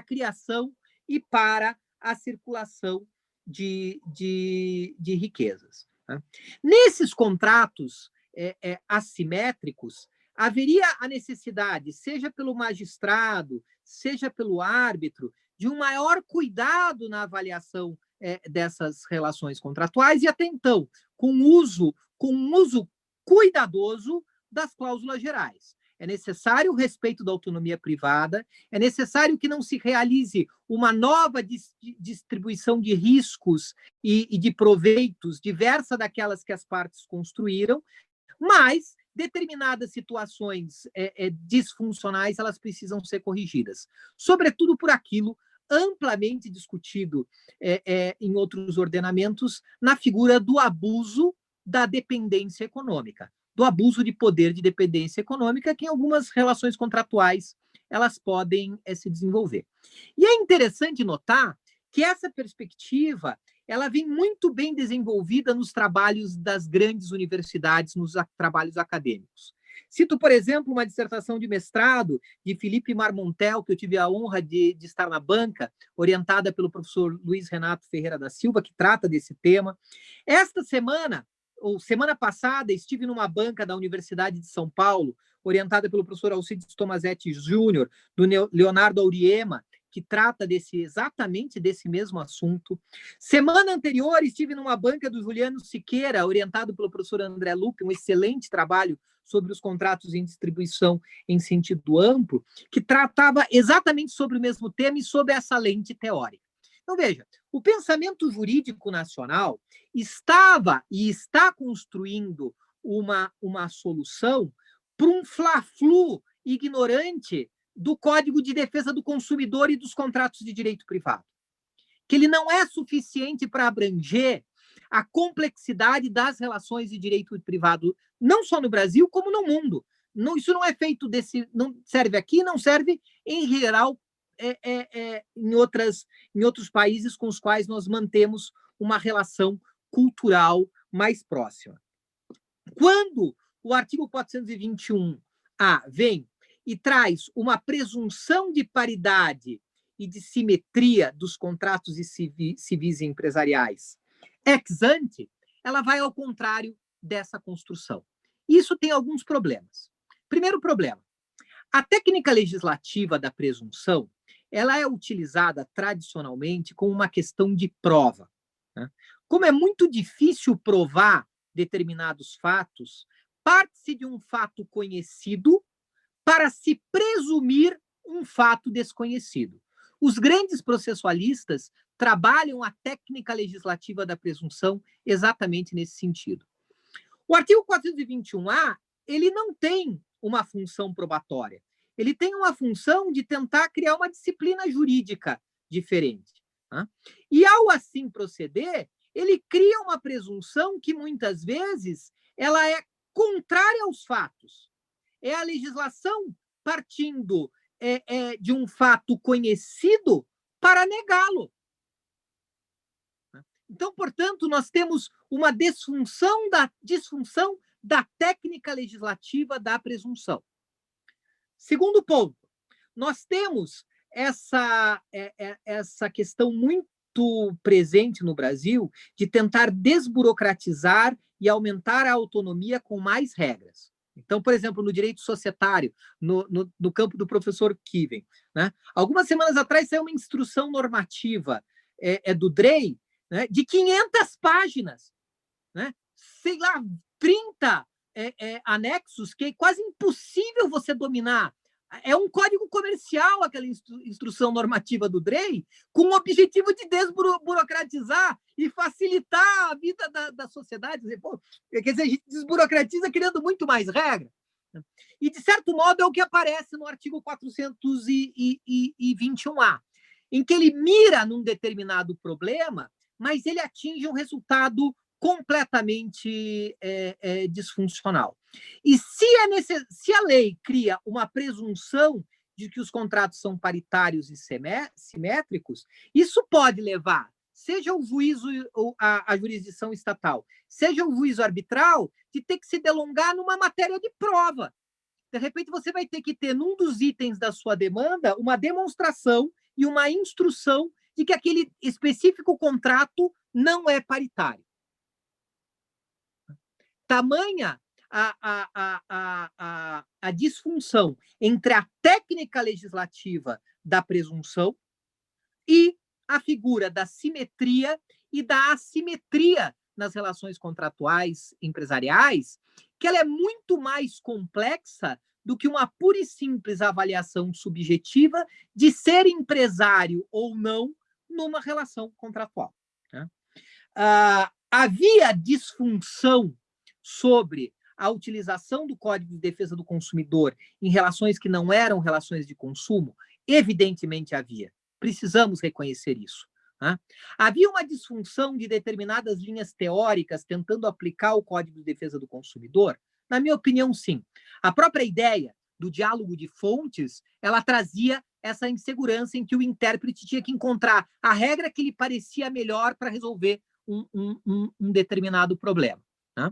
criação e para a circulação de riquezas. Né? Nesses contratos assimétricos, haveria a necessidade, seja pelo magistrado, seja pelo árbitro, de um maior cuidado na avaliação dessas relações contratuais e, até então, com um uso cuidadoso das cláusulas gerais. É necessário o respeito da autonomia privada, é necessário que não se realize uma nova distribuição de riscos e de proveitos diversa daquelas que as partes construíram, mas determinadas situações disfuncionais, elas precisam ser corrigidas, sobretudo por aquilo amplamente discutido em outros ordenamentos, na figura do abuso da dependência econômica, do abuso de poder de dependência econômica, que em algumas relações contratuais elas podem se desenvolver. E é interessante notar que essa perspectiva ela vem muito bem desenvolvida nos trabalhos das grandes universidades, nos trabalhos acadêmicos. Cito, por exemplo, uma dissertação de mestrado de Felipe Marmontel, que eu tive a honra de estar na banca, orientada pelo professor Luiz Renato Ferreira da Silva, que trata desse tema. Esta semana, ou semana passada, estive numa banca da Universidade de São Paulo, orientada pelo professor Alcides Tomazetti Júnior, do Leonardo Auriema, que trata exatamente desse mesmo assunto. Semana anterior, estive numa banca do Juliano Siqueira, orientado pelo professor André Lupe, um excelente trabalho sobre os contratos em distribuição em sentido amplo, que tratava exatamente sobre o mesmo tema e sob essa lente teórica. Então, veja, o pensamento jurídico nacional estava e está construindo uma solução para um fla-flu ignorante do Código de Defesa do Consumidor e dos contratos de direito privado, que ele não é suficiente para abranger a complexidade das relações de direito privado, não só no Brasil, como no mundo. Não, isso não é feito não serve aqui, não serve em geral em outros países com os quais nós mantemos uma relação cultural mais próxima. Quando o artigo 421-A vem e traz uma presunção de paridade e de simetria dos contratos civis e empresariais ex ante, ela vai ao contrário dessa construção. Isso tem alguns problemas. Primeiro problema, a técnica legislativa da presunção, ela é utilizada tradicionalmente como uma questão de prova. Né? Como é muito difícil provar determinados fatos, parte-se de um fato conhecido para se presumir um fato desconhecido. Os grandes processualistas trabalham a técnica legislativa da presunção exatamente nesse sentido. O artigo 421-A, ele não tem uma função probatória. Ele tem uma função de tentar criar uma disciplina jurídica diferente. Né? E, ao assim proceder, ele cria uma presunção que, muitas vezes, ela é contrária aos fatos. É a legislação partindo de um fato conhecido para negá-lo. Então, portanto, nós temos uma disfunção da técnica legislativa da presunção. Segundo ponto, nós temos essa questão muito presente no Brasil de tentar desburocratizar e aumentar a autonomia com mais regras. Então, por exemplo, no direito societário, no campo do professor Kiven, né? Algumas semanas atrás saiu uma instrução normativa do DREI, né, de 500 páginas, né? Sei lá, 30 anexos que é quase impossível você dominar. É um código comercial, aquela instrução normativa do DREI, com o objetivo de desburocratizar e facilitar a vida da sociedade. Quer dizer, a gente desburocratiza criando muito mais regra. E, de certo modo, é o que aparece no artigo 421-A, em que ele mira num determinado problema, mas ele atinge um resultado completamente disfuncional. E se a lei cria uma presunção de que os contratos são paritários e simétricos, isso pode levar, seja o juízo ou a jurisdição estatal, seja o juízo arbitral, de ter que se delongar numa matéria de prova. De repente, você vai ter que ter, num dos itens da sua demanda, uma demonstração e uma instrução de que aquele específico contrato não é paritário. Tamanha a disfunção entre a técnica legislativa da presunção e a figura da simetria e da assimetria nas relações contratuais empresariais, que ela é muito mais complexa do que uma pura e simples avaliação subjetiva de ser empresário ou não numa relação contratual. Né? Havia disfunção sobre a utilização do Código de Defesa do Consumidor em relações que não eram relações de consumo? Evidentemente havia. Precisamos reconhecer isso. Né? Havia uma disfunção de determinadas linhas teóricas tentando aplicar o Código de Defesa do Consumidor? Na minha opinião, sim. A própria ideia do diálogo de fontes, ela trazia essa insegurança em que o intérprete tinha que encontrar a regra que lhe parecia melhor para resolver um determinado problema. Né?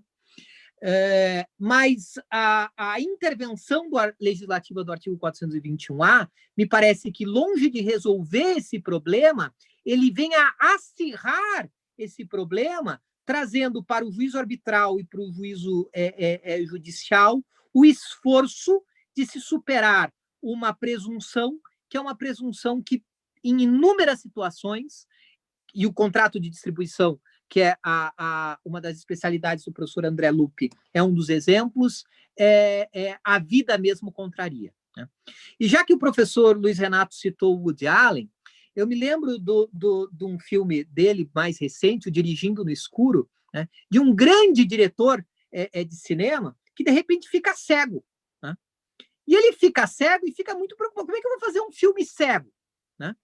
Mas a intervenção legislativa do artigo 421-A me parece que, longe de resolver esse problema, ele vem a acirrar esse problema, trazendo para o juízo arbitral e para o juízo judicial o esforço de se superar uma presunção, que é uma presunção que, em inúmeras situações, e o contrato de distribuição, que é uma das especialidades do professor André Lupi, é um dos exemplos, a vida mesmo contraria. Né? E já que o professor Luiz Renato citou o Woody Allen, eu me lembro de um filme dele mais recente, o Dirigindo no Escuro, né? De um grande diretor de cinema que, de repente, fica cego. Né? E ele fica cego e fica muito preocupado. Como é que eu vou fazer um filme cego? Né?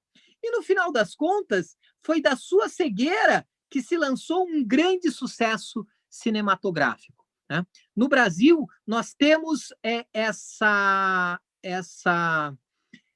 E, no final das contas, foi da sua cegueira que se lançou um grande sucesso cinematográfico. Né? No Brasil, nós temos essa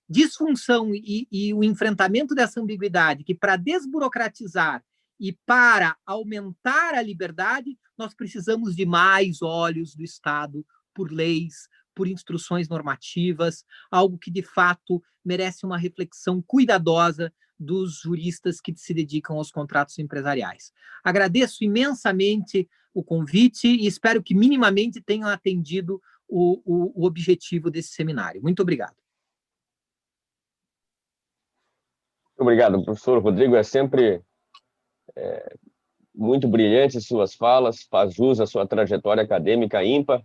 disfunção e o enfrentamento dessa ambiguidade, que para desburocratizar e para aumentar a liberdade, nós precisamos de mais olhos do Estado por leis, por instruções normativas, algo que, de fato, merece uma reflexão cuidadosa dos juristas que se dedicam aos contratos empresariais. Agradeço imensamente o convite e espero que minimamente tenham atendido o objetivo desse seminário. Muito obrigado. Obrigado, professor Rodrigo. É sempre muito brilhante suas falas, faz jus à sua trajetória acadêmica ímpar,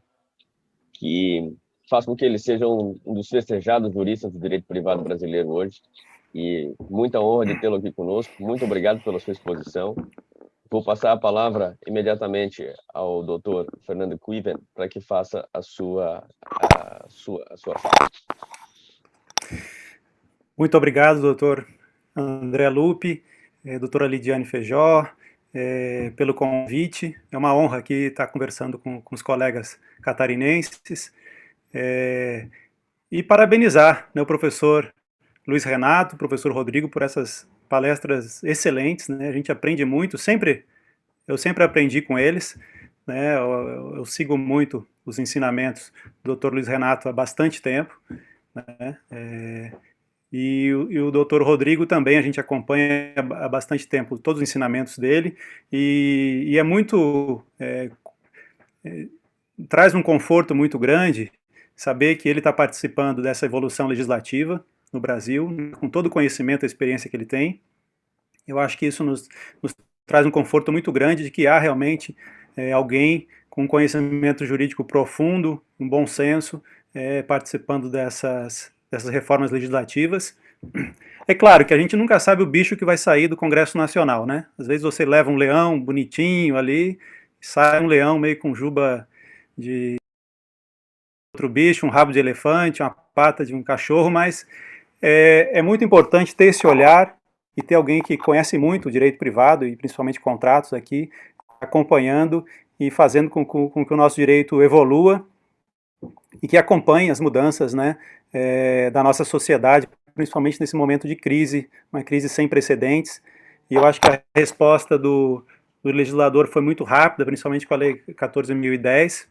que faz com que ele seja um dos festejados juristas do direito privado brasileiro hoje. E muita honra de tê-lo aqui conosco. Muito obrigado pela sua exposição. Vou passar a palavra imediatamente ao doutor Fernando Quiven para que faça a sua fala. Muito obrigado, doutor André Lupi, doutora Lidiane Feijó, pelo convite. É uma honra aqui estar conversando com os colegas catarinenses. E parabenizar, né, o professor Luiz Renato, o professor Rodrigo, por essas palestras excelentes, né? A gente aprende muito, eu sempre aprendi com eles, né? Eu sigo muito os ensinamentos do Dr. Luiz Renato há bastante tempo, né? E o Dr. Rodrigo também a gente acompanha há bastante tempo todos os ensinamentos dele, e é muito, traz um conforto muito grande saber que ele está participando dessa evolução legislativa no Brasil, com todo o conhecimento e experiência que ele tem. Eu acho que isso nos traz um conforto muito grande de que há realmente alguém com conhecimento jurídico profundo, um bom senso, participando dessas reformas legislativas. É claro que a gente nunca sabe o bicho que vai sair do Congresso Nacional, né? Às vezes você leva um leão bonitinho ali, sai um leão meio com juba de outro bicho, um rabo de elefante, uma pata de um cachorro, mas é muito importante ter esse olhar e ter alguém que conhece muito o direito privado e principalmente contratos aqui, acompanhando e fazendo com que o nosso direito evolua e que acompanhe as mudanças, né, da nossa sociedade, principalmente nesse momento de crise, uma crise sem precedentes, e eu acho que a resposta do legislador foi muito rápida, principalmente com a Lei 14.010,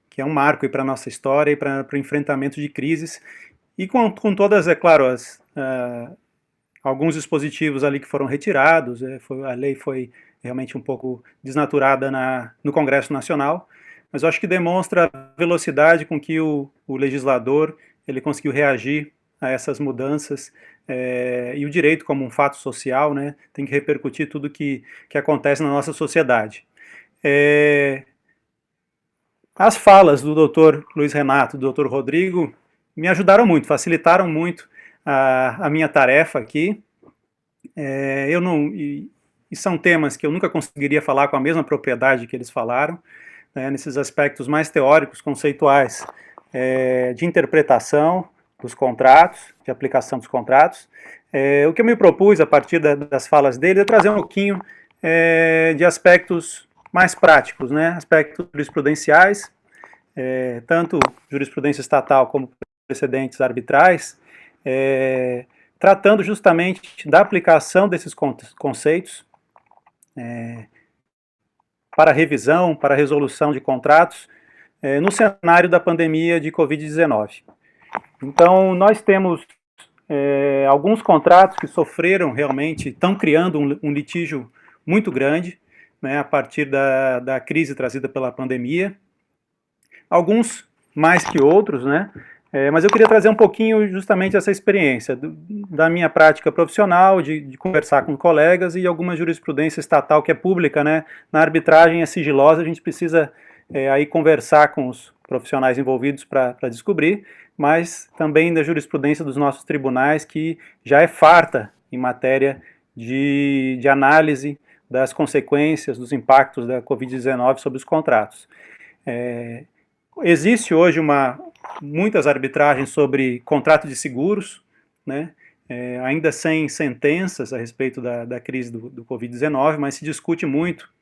que é um marco para a nossa história e para o enfrentamento de crises, e com todas, é claro, alguns dispositivos ali que foram retirados, a lei foi realmente um pouco desnaturada no Congresso Nacional, mas eu acho que demonstra a velocidade com que o legislador ele conseguiu reagir a essas mudanças, e o direito como um fato social, né, tem que repercutir tudo que acontece na nossa sociedade. As falas do Dr. Luiz Renato e do Dr. Rodrigo me ajudaram muito, facilitaram muito a minha tarefa aqui. E são temas que eu nunca conseguiria falar com a mesma propriedade que eles falaram, né, nesses aspectos mais teóricos, conceituais, de interpretação dos contratos, de aplicação dos contratos. O que eu me propus, a partir das falas dele, é trazer um pouquinho de aspectos mais práticos, né, aspectos jurisprudenciais, tanto jurisprudência estatal como precedentes arbitrais, tratando justamente da aplicação desses conceitos para revisão, para resolução de contratos, no cenário da pandemia de Covid-19. Então, nós temos alguns contratos que sofreram realmente, estão criando um litígio muito grande, né, a partir da crise trazida pela pandemia. Alguns mais que outros, né? Mas eu queria trazer um pouquinho justamente essa experiência da minha prática profissional, de conversar com colegas e alguma jurisprudência estatal que é pública, né? Na arbitragem é sigilosa, a gente precisa aí conversar com os profissionais envolvidos para descobrir, mas também da jurisprudência dos nossos tribunais, que já é farta em matéria de análise das consequências, dos impactos da Covid-19 sobre os contratos. Existe hoje muitas arbitragens sobre contrato de seguros, né, ainda sem sentenças a respeito da crise do Covid-19, mas se discute muito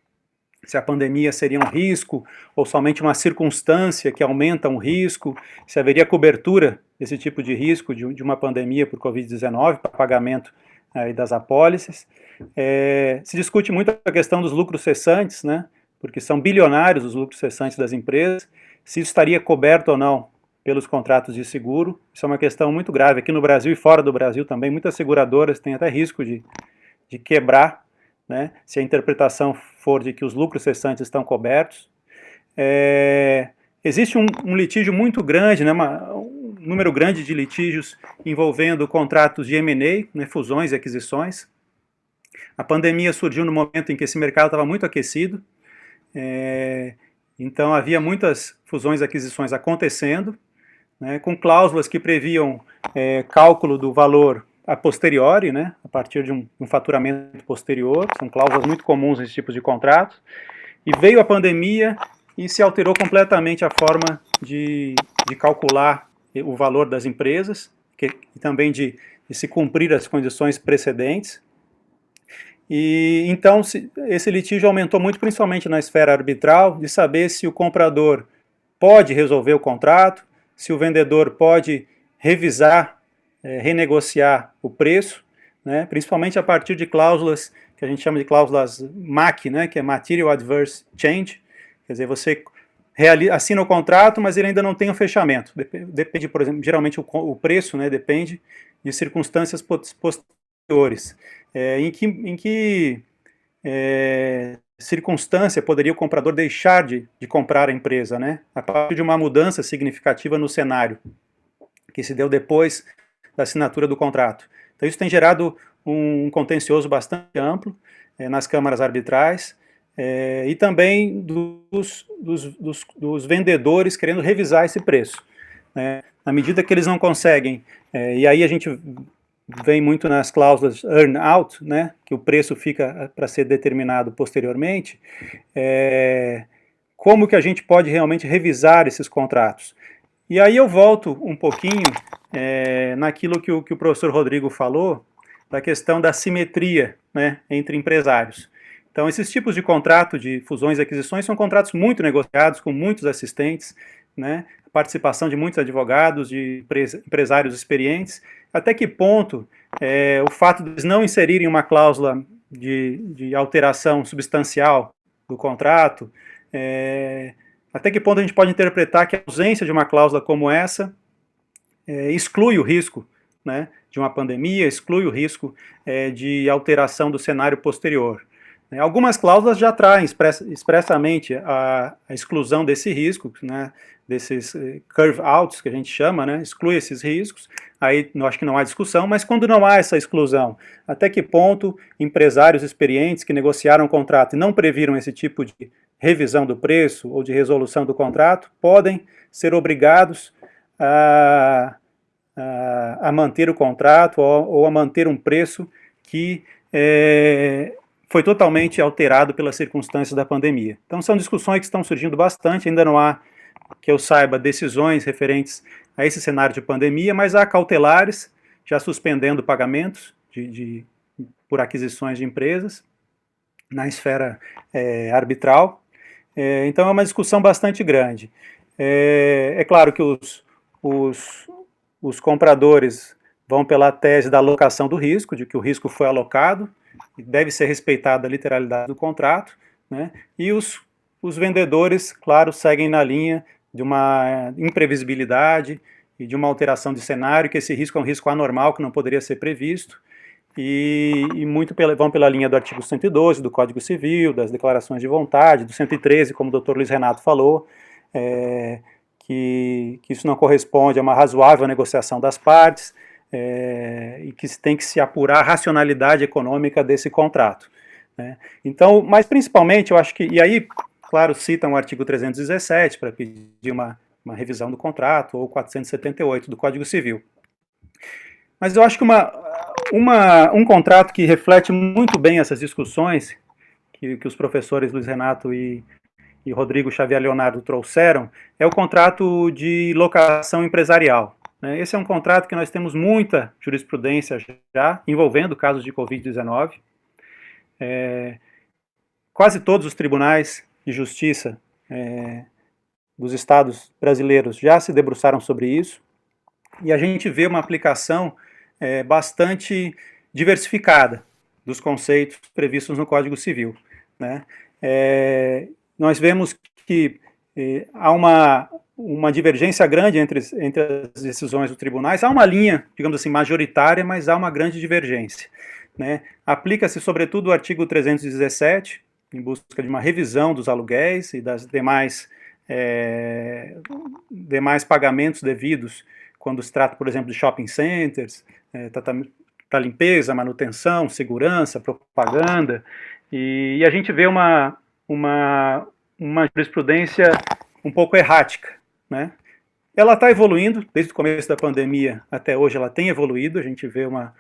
se a pandemia seria um risco ou somente uma circunstância que aumenta um risco, se haveria cobertura desse tipo de risco de uma pandemia por Covid-19 para pagamento das apólices. Se discute muito a questão dos lucros cessantes, né, porque são bilionários os lucros cessantes das empresas, se isso estaria coberto ou não pelos contratos de seguro. Isso é uma questão muito grave aqui no Brasil e fora do Brasil também. Muitas seguradoras têm até risco de quebrar, né, se a interpretação for de que os lucros cessantes estão cobertos. Existe um litígio muito grande, né, um número grande de litígios envolvendo contratos de M&A, né, fusões e aquisições. A pandemia surgiu no momento em que esse mercado estava muito aquecido, então havia muitas fusões e aquisições acontecendo, né, com cláusulas que previam cálculo do valor a posteriori, né, a partir de um faturamento posterior. São cláusulas muito comuns nesse tipo de contrato. E veio a pandemia e se alterou completamente a forma de calcular o valor das empresas, e também de se cumprir as condições precedentes. E então esse litígio aumentou muito, principalmente na esfera arbitral, de saber se o comprador pode resolver o contrato, se o vendedor pode revisar, renegociar o preço, né, principalmente a partir de cláusulas que a gente chama de cláusulas MAC, né, que é Material Adverse Change, quer dizer, você assina o contrato, mas ele ainda não tem o fechamento. Depende, por exemplo, geralmente o preço, né, depende de circunstâncias posteriores. Em que circunstância poderia o comprador deixar de comprar a empresa, né, a partir de uma mudança significativa no cenário, que se deu depois da assinatura do contrato. Então isso tem gerado um contencioso bastante amplo nas câmaras arbitrais, e também dos vendedores querendo revisar esse preço. Na medida que eles não conseguem, e aí a gente vem muito nas cláusulas earn out, né, que o preço fica para ser determinado posteriormente, como que a gente pode realmente revisar esses contratos? E aí eu volto um pouquinho naquilo que o professor Rodrigo falou, da questão da simetria, né, entre empresários. Então, esses tipos de contrato de fusões e aquisições são contratos muito negociados, com muitos assistentes, né, participação de muitos advogados, de empresários experientes. Até que ponto o fato de eles não inserirem uma cláusula de alteração substancial do contrato, até que ponto a gente pode interpretar que a ausência de uma cláusula como essa exclui o risco, né, de uma pandemia, exclui o risco de alteração do cenário posterior. Algumas cláusulas já traem expressamente a exclusão desse risco, né, desses curve-outs, que a gente chama, né, exclui esses riscos, aí eu acho que não há discussão, mas quando não há essa exclusão, até que ponto empresários experientes que negociaram o contrato e não previram esse tipo de revisão do preço ou de resolução do contrato podem ser obrigados a manter o contrato ou a manter um preço que foi totalmente alterado pelas circunstâncias da pandemia. Então são discussões que estão surgindo bastante, ainda não há, que eu saiba, decisões referentes a esse cenário de pandemia, mas há cautelares, já suspendendo pagamentos por aquisições de empresas na esfera arbitral. Então é uma discussão bastante grande. É claro que os compradores vão pela tese da alocação do risco, de que o risco foi alocado, e deve ser respeitada a literalidade do contrato, né? E os vendedores, claro, seguem na linha de uma imprevisibilidade e de uma alteração de cenário, que esse risco é um risco anormal, que não poderia ser previsto, e vão pela linha do artigo 112 do Código Civil, das declarações de vontade, do 113, como o Dr. Luiz Renato falou, que isso não corresponde a uma razoável negociação das partes, e que tem que se apurar a racionalidade econômica desse contrato, né? Então, mas principalmente, eu acho que, e aí, claro, citam o artigo 317 para pedir uma revisão do contrato, ou 478 do Código Civil. Mas eu acho que um contrato que reflete muito bem essas discussões que os professores Luiz Renato e Rodrigo Xavier Leonardo trouxeram, é o contrato de locação empresarial. Esse é um contrato que nós temos muita jurisprudência já, envolvendo casos de Covid-19. Quase todos os tribunais de justiça dos estados brasileiros já se debruçaram sobre isso, e a gente vê uma aplicação bastante diversificada dos conceitos previstos no Código Civil, né? Nós vemos que há uma divergência grande entre as decisões dos tribunais. Há uma linha, digamos assim, majoritária, mas há uma grande divergência, né? Aplica-se, sobretudo, o artigo 317, em busca de uma revisão dos aluguéis e das demais pagamentos devidos, quando se trata, por exemplo, de shopping centers, da limpeza, manutenção, segurança, propaganda, e a gente vê uma jurisprudência um pouco errática, né? Ela está evoluindo, desde o começo da pandemia até hoje ela tem evoluído, a gente vê uma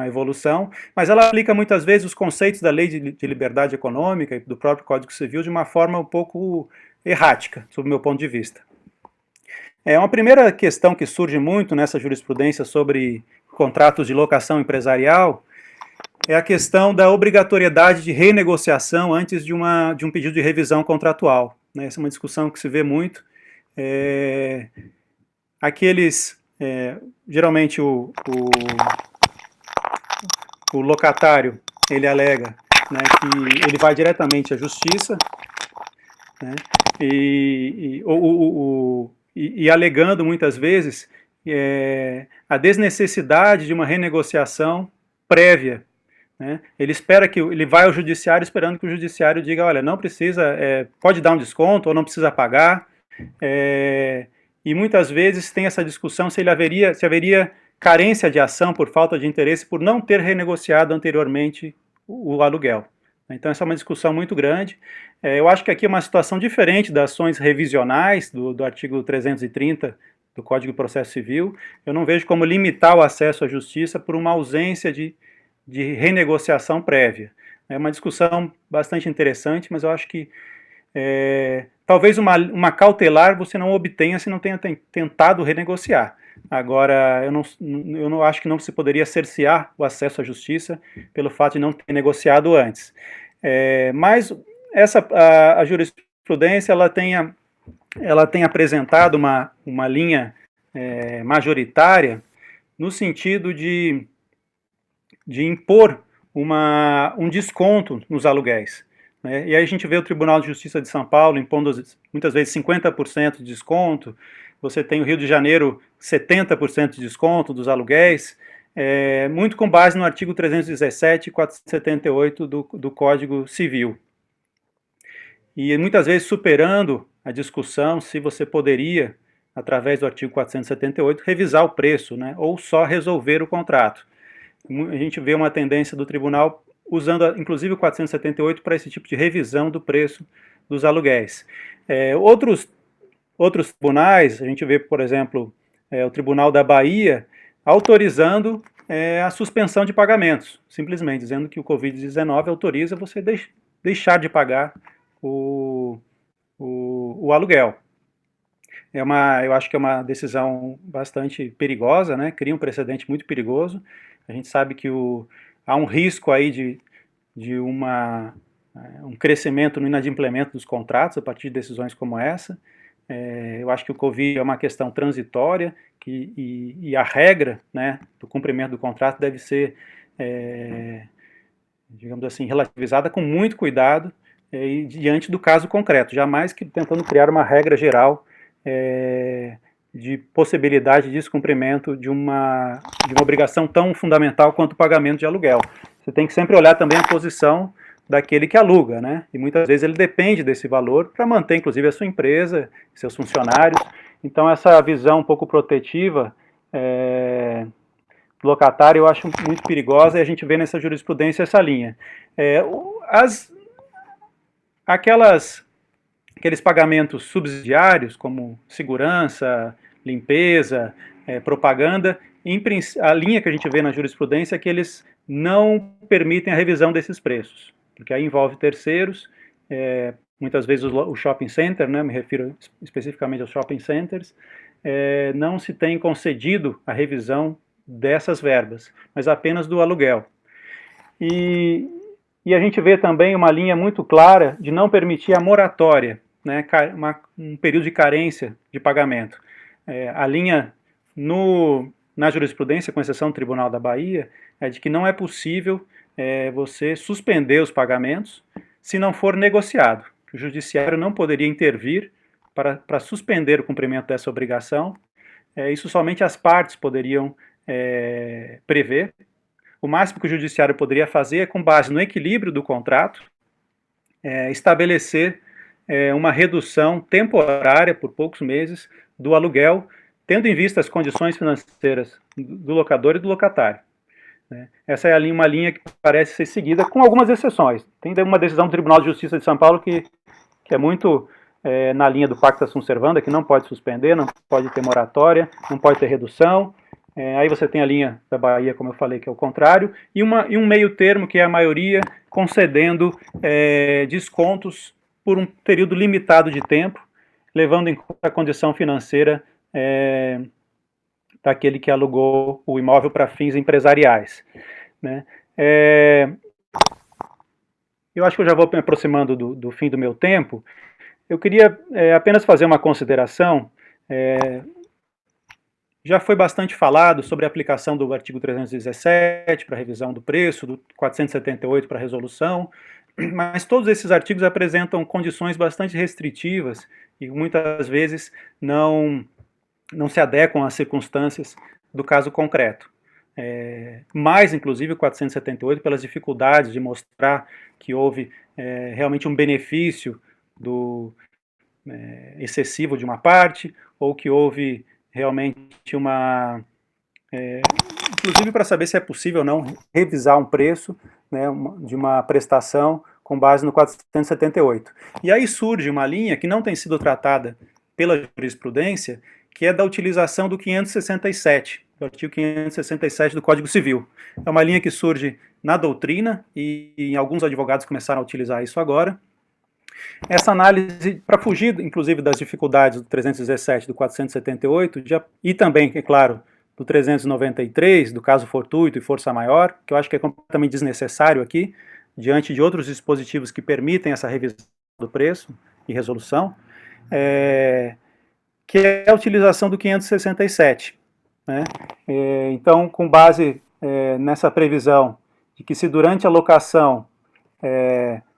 evolução, mas ela aplica muitas vezes os conceitos da lei de liberdade econômica e do próprio Código Civil de uma forma um pouco errática, sob o meu ponto de vista. Uma primeira questão que surge muito nessa jurisprudência sobre contratos de locação empresarial é a questão da obrigatoriedade de renegociação antes de um pedido de revisão contratual, né? Essa é uma discussão que se vê muito. Geralmente o locatário, ele alega, né, que ele vai diretamente à justiça, né, e alegando muitas vezes a desnecessidade de uma renegociação prévia, né? Ele vai ao judiciário esperando que o judiciário diga, olha, não precisa, pode dar um desconto ou não precisa pagar, e muitas vezes tem essa discussão se haveria carência de ação por falta de interesse por não ter renegociado anteriormente o aluguel. Então essa é uma discussão muito grande. Eu acho que aqui é uma situação diferente das ações revisionais do artigo 330 do Código de Processo Civil. Eu não vejo como limitar o acesso à justiça por uma ausência de renegociação prévia. É uma discussão bastante interessante, mas eu acho que talvez uma cautelar você não obtenha se não tenha tentado renegociar. Agora, eu não acho que não se poderia cercear o acesso à justiça pelo fato de não ter negociado antes. Mas a jurisprudência ela tem apresentado uma linha majoritária no sentido de de impor um desconto nos aluguéis, né? E aí a gente vê o Tribunal de Justiça de São Paulo impondo muitas vezes 50% de desconto, você tem o Rio de Janeiro 70% de desconto dos aluguéis, muito com base no artigo 317 e 478 do Código Civil. E muitas vezes superando a discussão se você poderia, através do artigo 478, revisar o preço, né, ou só resolver o contrato. A gente vê uma tendência do tribunal usando, inclusive, o 478 para esse tipo de revisão do preço dos aluguéis. Outros tribunais, a gente vê, por exemplo, o Tribunal da Bahia, autorizando a suspensão de pagamentos, simplesmente dizendo que o Covid-19 autoriza você deixar de pagar o aluguel. Eu acho que é uma decisão bastante perigosa, né? Cria um precedente muito perigoso. A gente sabe que há um risco aí de um crescimento no inadimplemento dos contratos a partir de decisões como essa. Eu acho que o Covid é uma questão transitória e a regra, né, do cumprimento do contrato deve ser, digamos assim, relativizada com muito cuidado e diante do caso concreto, jamais tentando criar uma regra geral de possibilidade de descumprimento de uma obrigação tão fundamental quanto o pagamento de aluguel. Você tem que sempre olhar também a posição daquele que aluga, né? E muitas vezes ele depende desse valor para manter, inclusive, a sua empresa, seus funcionários. Então, essa visão um pouco protetiva do locatário eu acho muito perigosa e a gente vê nessa jurisprudência essa linha. Aqueles pagamentos subsidiários, como segurança, limpeza, propaganda, a linha que a gente vê na jurisprudência é que eles não permitem a revisão desses preços, porque aí envolve terceiros, muitas vezes o shopping center, né, me refiro especificamente aos shopping centers, não se tem concedido a revisão dessas verbas, mas apenas do aluguel. E a gente vê também uma linha muito clara de não permitir a moratória, né, um período de carência de pagamento. A linha na jurisprudência, com exceção do Tribunal da Bahia, é de que não é possível você suspender os pagamentos se não for negociado. O judiciário não poderia intervir para suspender o cumprimento dessa obrigação. Isso somente as partes poderiam prever. O máximo que o judiciário poderia fazer é, com base no equilíbrio do contrato, estabelecer uma redução temporária, por poucos meses, do aluguel, tendo em vista as condições financeiras do locador e do locatário. Essa é uma linha que parece ser seguida, com algumas exceções. Tem uma decisão do Tribunal de Justiça de São Paulo que é muito na linha do Pacta Sunt Servanda, que não pode suspender, não pode ter moratória, não pode ter redução. Aí você tem a linha da Bahia, como eu falei, que é o contrário, e um meio termo, que é a maioria concedendo descontos por um período limitado de tempo, levando em conta a condição financeira daquele que alugou o imóvel para fins empresariais, né? Eu acho que eu já vou me aproximando do fim do meu tempo. Eu queria apenas fazer uma consideração. Já foi bastante falado sobre a aplicação do artigo 317 para revisão do preço, do 478 para resolução, mas todos esses artigos apresentam condições bastante restritivas e muitas vezes não se adequam às circunstâncias do caso concreto. Mais, inclusive, o 478, pelas dificuldades de mostrar que houve realmente um benefício excessivo de uma parte, ou que houve realmente inclusive para saber se é possível ou não revisar um preço, né, de uma prestação com base no 478. E aí surge uma linha que não tem sido tratada pela jurisprudência, que é da utilização do 567, do artigo 567 do Código Civil. É uma linha que surge na doutrina e alguns advogados começaram a utilizar isso agora. Essa análise, para fugir, inclusive, das dificuldades do 317, do 478, e também, é claro, do 393, do caso fortuito e força maior, que eu acho que é completamente desnecessário aqui, diante de outros dispositivos que permitem essa revisão do preço e resolução, que é a utilização do 567. Né? Então, com base nessa previsão de que se durante a locação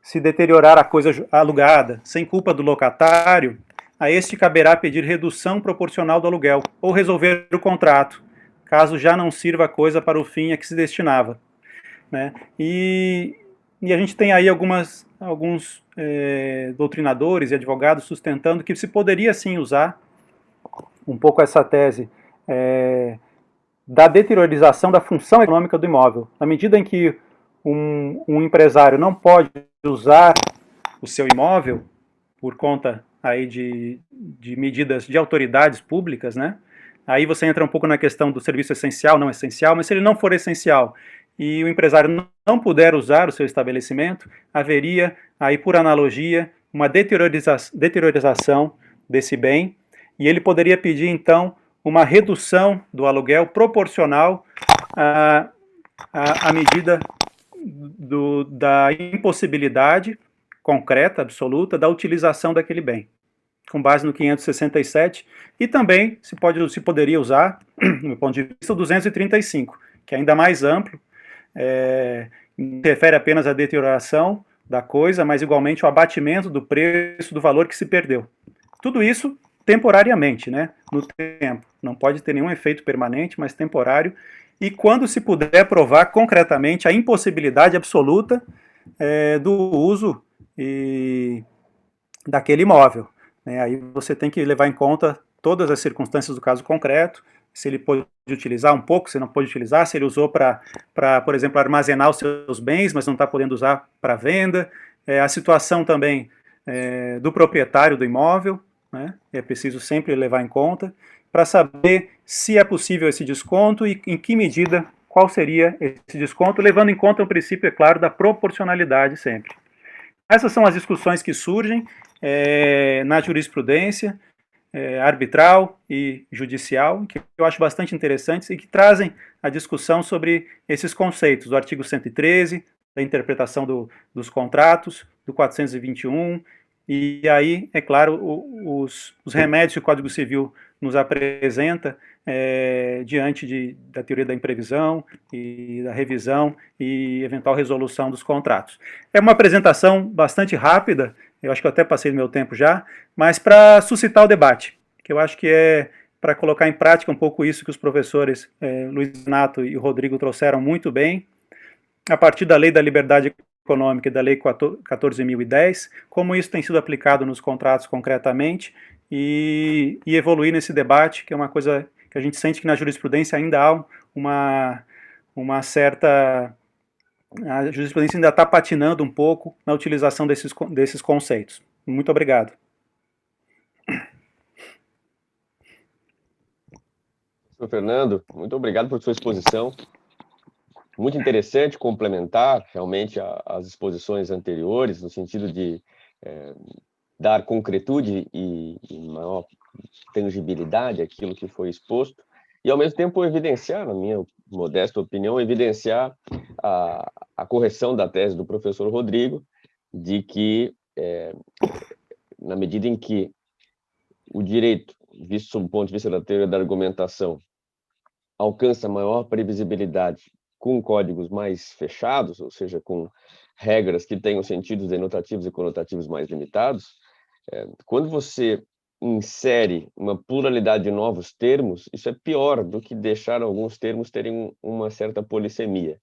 se deteriorar a coisa alugada sem culpa do locatário, a este caberá pedir redução proporcional do aluguel ou resolver o contrato, caso já não sirva a coisa para o fim a que se destinava, né? E a gente tem aí alguns doutrinadores e advogados sustentando que se poderia sim usar um pouco essa tese da deteriorização da função econômica do imóvel. Na medida em que um empresário não pode usar o seu imóvel por conta aí de medidas de autoridades públicas, né? Aí você entra um pouco na questão do serviço essencial, não essencial, mas se ele não for essencial e o empresário não puder usar o seu estabelecimento, haveria aí, por analogia, uma deteriorização desse bem, e ele poderia pedir, então, uma redução do aluguel proporcional à medida da impossibilidade concreta, absoluta, da utilização daquele bem, com base no 567, e também se poderia usar, no meu ponto de vista, o 235, que é ainda mais amplo, refere apenas à deterioração da coisa, mas igualmente o abatimento do preço do valor que se perdeu. Tudo isso temporariamente, né, no tempo. Não pode ter nenhum efeito permanente, mas temporário, e quando se puder provar concretamente a impossibilidade absoluta do uso daquele imóvel, né? Aí você tem que levar em conta todas as circunstâncias do caso concreto, se ele pode utilizar um pouco, se não pode utilizar, se ele usou para, por exemplo, armazenar os seus bens, mas não está podendo usar para venda, a situação também do proprietário do imóvel, né? É preciso sempre levar em conta, para saber se é possível esse desconto e em que medida, qual seria esse desconto, levando em conta o princípio, é claro, da proporcionalidade sempre. Essas são as discussões que surgem na jurisprudência arbitral e judicial, que eu acho bastante interessantes e que trazem a discussão sobre esses conceitos do artigo 113, da interpretação dos contratos, do 421, e aí, é claro, os remédios que o Código Civil nos apresenta diante da teoria da imprevisão e da revisão e eventual resolução dos contratos. É uma apresentação bastante rápida, eu acho que eu até passei do meu tempo já, mas para suscitar o debate, que eu acho que é para colocar em prática um pouco isso que os professores Luiz Nato e Rodrigo trouxeram muito bem, a partir da Lei da Liberdade Econômica e da Lei 14.010, como isso tem sido aplicado nos contratos concretamente, e evoluir nesse debate, que é uma coisa que a gente sente que na jurisprudência ainda há uma certa... A jurisprudência ainda está patinando um pouco na utilização desses conceitos. Muito obrigado. Professor Fernando, muito obrigado por sua exposição. Muito interessante, complementar realmente as exposições anteriores, no sentido de dar concretude e maior tangibilidade àquilo que foi exposto, e ao mesmo tempo evidenciar, na minha modesta opinião, evidenciar a correção da tese do professor Rodrigo, de que, na medida em que o direito, visto sob o ponto de vista da teoria da argumentação, alcança maior previsibilidade com códigos mais fechados, ou seja, com regras que tenham sentidos denotativos e conotativos mais limitados, quando você insere uma pluralidade de novos termos, isso é pior do que deixar alguns termos terem uma certa polissemia,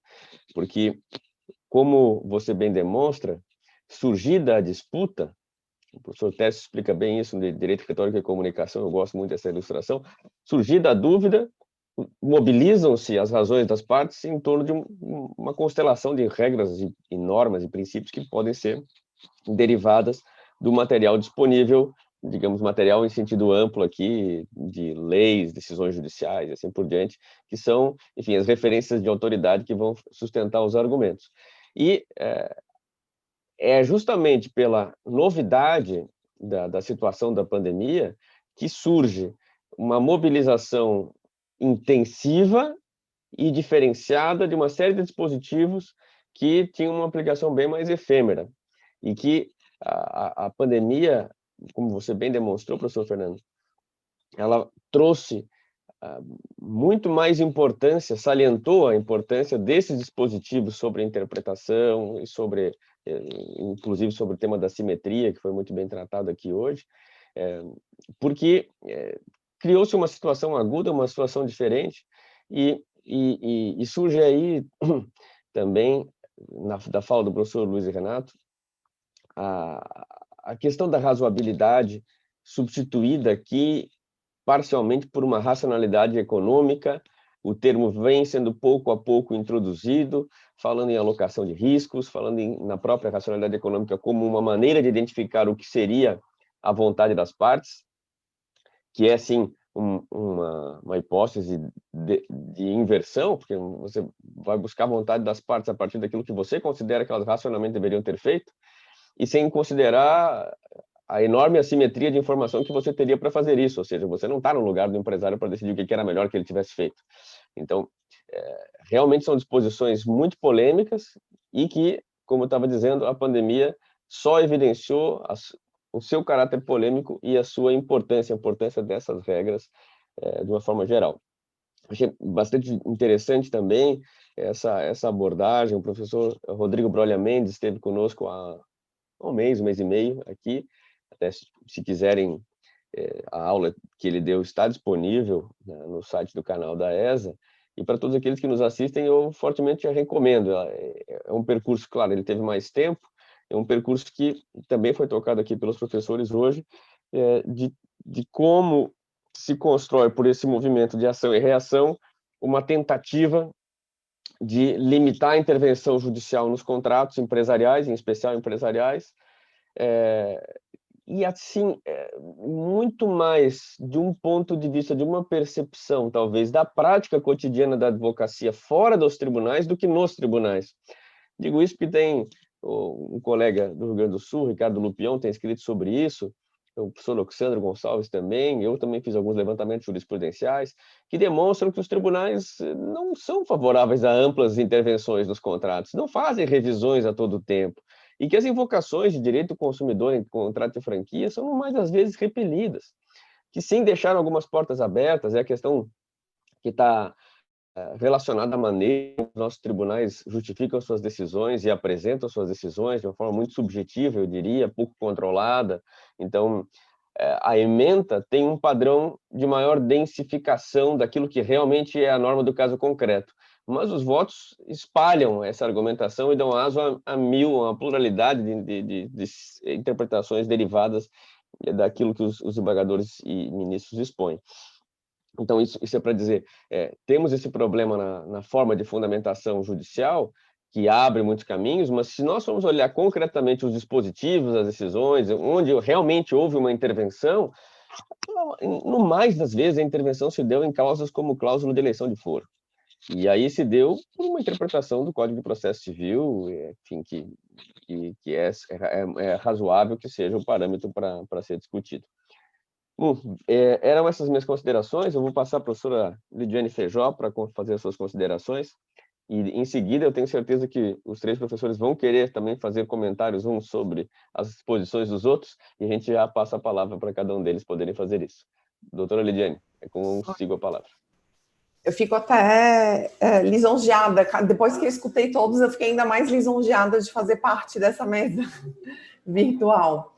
porque, como você bem demonstra, surgida a disputa, o professor Tércio explica bem isso no Direito Retórico e Comunicação, eu gosto muito dessa ilustração, surgida a dúvida, mobilizam-se as razões das partes em torno de uma constelação de regras e normas e princípios que podem ser derivadas do material disponível, digamos, material em sentido amplo aqui, de leis, decisões judiciais, e assim por diante, que são, enfim, as referências de autoridade que vão sustentar os argumentos. E é justamente pela novidade da situação da pandemia que surge uma mobilização intensiva e diferenciada de uma série de dispositivos que tinham uma aplicação bem mais efêmera, e que a pandemia, como você bem demonstrou, professor Fernando, ela trouxe muito mais importância, salientou a importância desses dispositivos sobre interpretação e sobre, inclusive sobre o tema da simetria, que foi muito bem tratado aqui hoje, porque criou-se uma situação aguda, uma situação diferente, e surge aí também, da fala do professor Luiz e Renato, a questão da razoabilidade substituída aqui parcialmente por uma racionalidade econômica. O termo vem sendo pouco a pouco introduzido, falando em alocação de riscos, falando na própria racionalidade econômica como uma maneira de identificar o que seria a vontade das partes, que é, sim, uma hipótese de inversão, porque você vai buscar a vontade das partes a partir daquilo que você considera que elas racionalmente deveriam ter feito, e sem considerar a enorme assimetria de informação que você teria para fazer isso, ou seja, você não está no lugar do empresário para decidir o que era melhor que ele tivesse feito. Então, realmente são disposições muito polêmicas e que, como eu estava dizendo, a pandemia só evidenciou o seu caráter polêmico e a sua importância, a importância dessas regras de uma forma geral. Achei bastante interessante também essa abordagem. O professor Rodrigo Brolha Mendes esteve conosco há um mês e meio aqui. Até se quiserem, a aula que ele deu está disponível, né, no site do canal da ESA, e para todos aqueles que nos assistem, eu fortemente a recomendo. É um percurso, claro, ele teve mais tempo, é um percurso que também foi tocado aqui pelos professores hoje, de como se constrói por esse movimento de ação e reação uma tentativa de limitar a intervenção judicial nos contratos empresariais, em especial empresariais, e assim, muito mais de um ponto de vista, de uma percepção, talvez, da prática cotidiana da advocacia fora dos tribunais do que nos tribunais. Digo isso porque tem um colega do Rio Grande do Sul, Ricardo Lupião, tem escrito sobre isso, o professor Alexandre Gonçalves também, eu também fiz alguns levantamentos jurisprudenciais, que demonstram que os tribunais não são favoráveis a amplas intervenções nos contratos, não fazem revisões a todo tempo, e que as invocações de direito do consumidor em contrato de franquia são, mais das vezes, repelidas, que sim deixaram algumas portas abertas, é a questão que está relacionada à maneira como os nossos tribunais justificam suas decisões e apresentam suas decisões de uma forma muito subjetiva, eu diria, pouco controlada. Então, a ementa tem um padrão de maior densificação daquilo que realmente é a norma do caso concreto. Mas os votos espalham essa argumentação e dão aso a uma pluralidade de interpretações derivadas daquilo que os desembargadores e ministros expõem. Então, isso é para dizer, temos esse problema na forma de fundamentação judicial, que abre muitos caminhos, mas se nós formos olhar concretamente os dispositivos, as decisões, onde realmente houve uma intervenção, no mais das vezes a intervenção se deu em causas como cláusula de eleição de foro. E aí se deu por uma interpretação do Código de Processo Civil, enfim, que é razoável que seja um parâmetro para ser discutido. Bom, eram essas minhas considerações. Eu vou passar a professora Lidiane Feijó para fazer as suas considerações, e em seguida eu tenho certeza que os três professores vão querer também fazer comentários uns sobre as posições dos outros, e a gente já passa a palavra para cada um deles poderem fazer isso. Doutora Lidiane, consigo a palavra. Eu fico até lisonjeada. Depois que eu escutei todos, eu fiquei ainda mais lisonjeada de fazer parte dessa mesa virtual.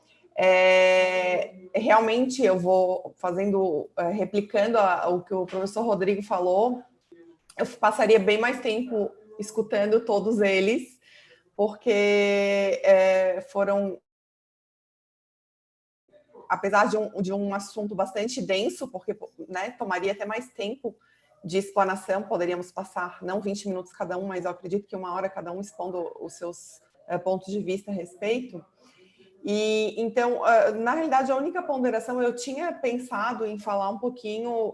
Realmente, eu vou replicando o que o professor Rodrigo falou, eu passaria bem mais tempo escutando todos eles, porque foram, apesar de um assunto bastante denso, porque, né, tomaria até mais tempo de explanação, poderíamos passar, não 20 minutos cada um, mas eu acredito que 1 hora cada um expondo os seus pontos de vista a respeito. E então, na realidade, a única ponderação, eu tinha pensado em falar um pouquinho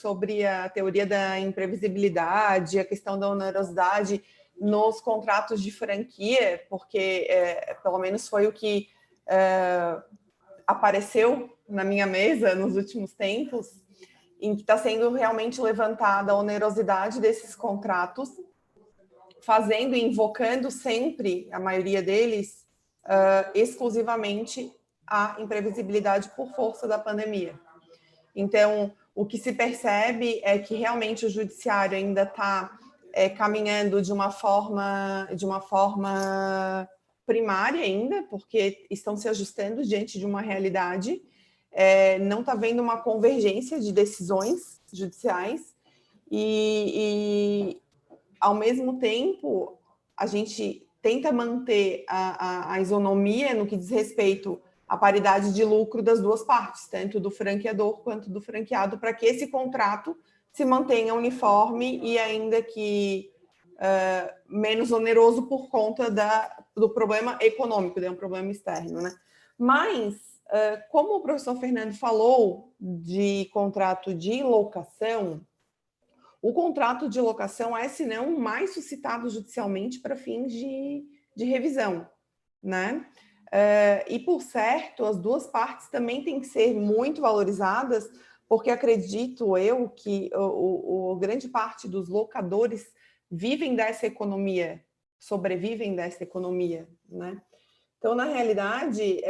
sobre a teoria da imprevisibilidade, a questão da onerosidade nos contratos de franquia, porque pelo menos foi o que apareceu na minha mesa nos últimos tempos, em que está sendo realmente levantada a onerosidade desses contratos, fazendo e invocando sempre, a maioria deles, exclusivamente a imprevisibilidade por força da pandemia. Então, o que se percebe é que realmente o judiciário ainda está caminhando de uma forma primária ainda, porque estão se ajustando diante de uma realidade, não está havendo uma convergência de decisões judiciais e ao mesmo tempo, a gente tenta manter a isonomia no que diz respeito à paridade de lucro das duas partes, tanto do franqueador quanto do franqueado, para que esse contrato se mantenha uniforme e ainda que menos oneroso por conta do problema econômico, de um problema externo, né? Mas, como o professor Fernando falou de contrato de locação, o contrato de locação é, se não, o mais suscitado judicialmente para fins de revisão, né? E, por certo, as duas partes também têm que ser muito valorizadas, porque acredito eu que grande parte dos locadores vivem dessa economia, sobrevivem dessa economia, né? Então, na realidade,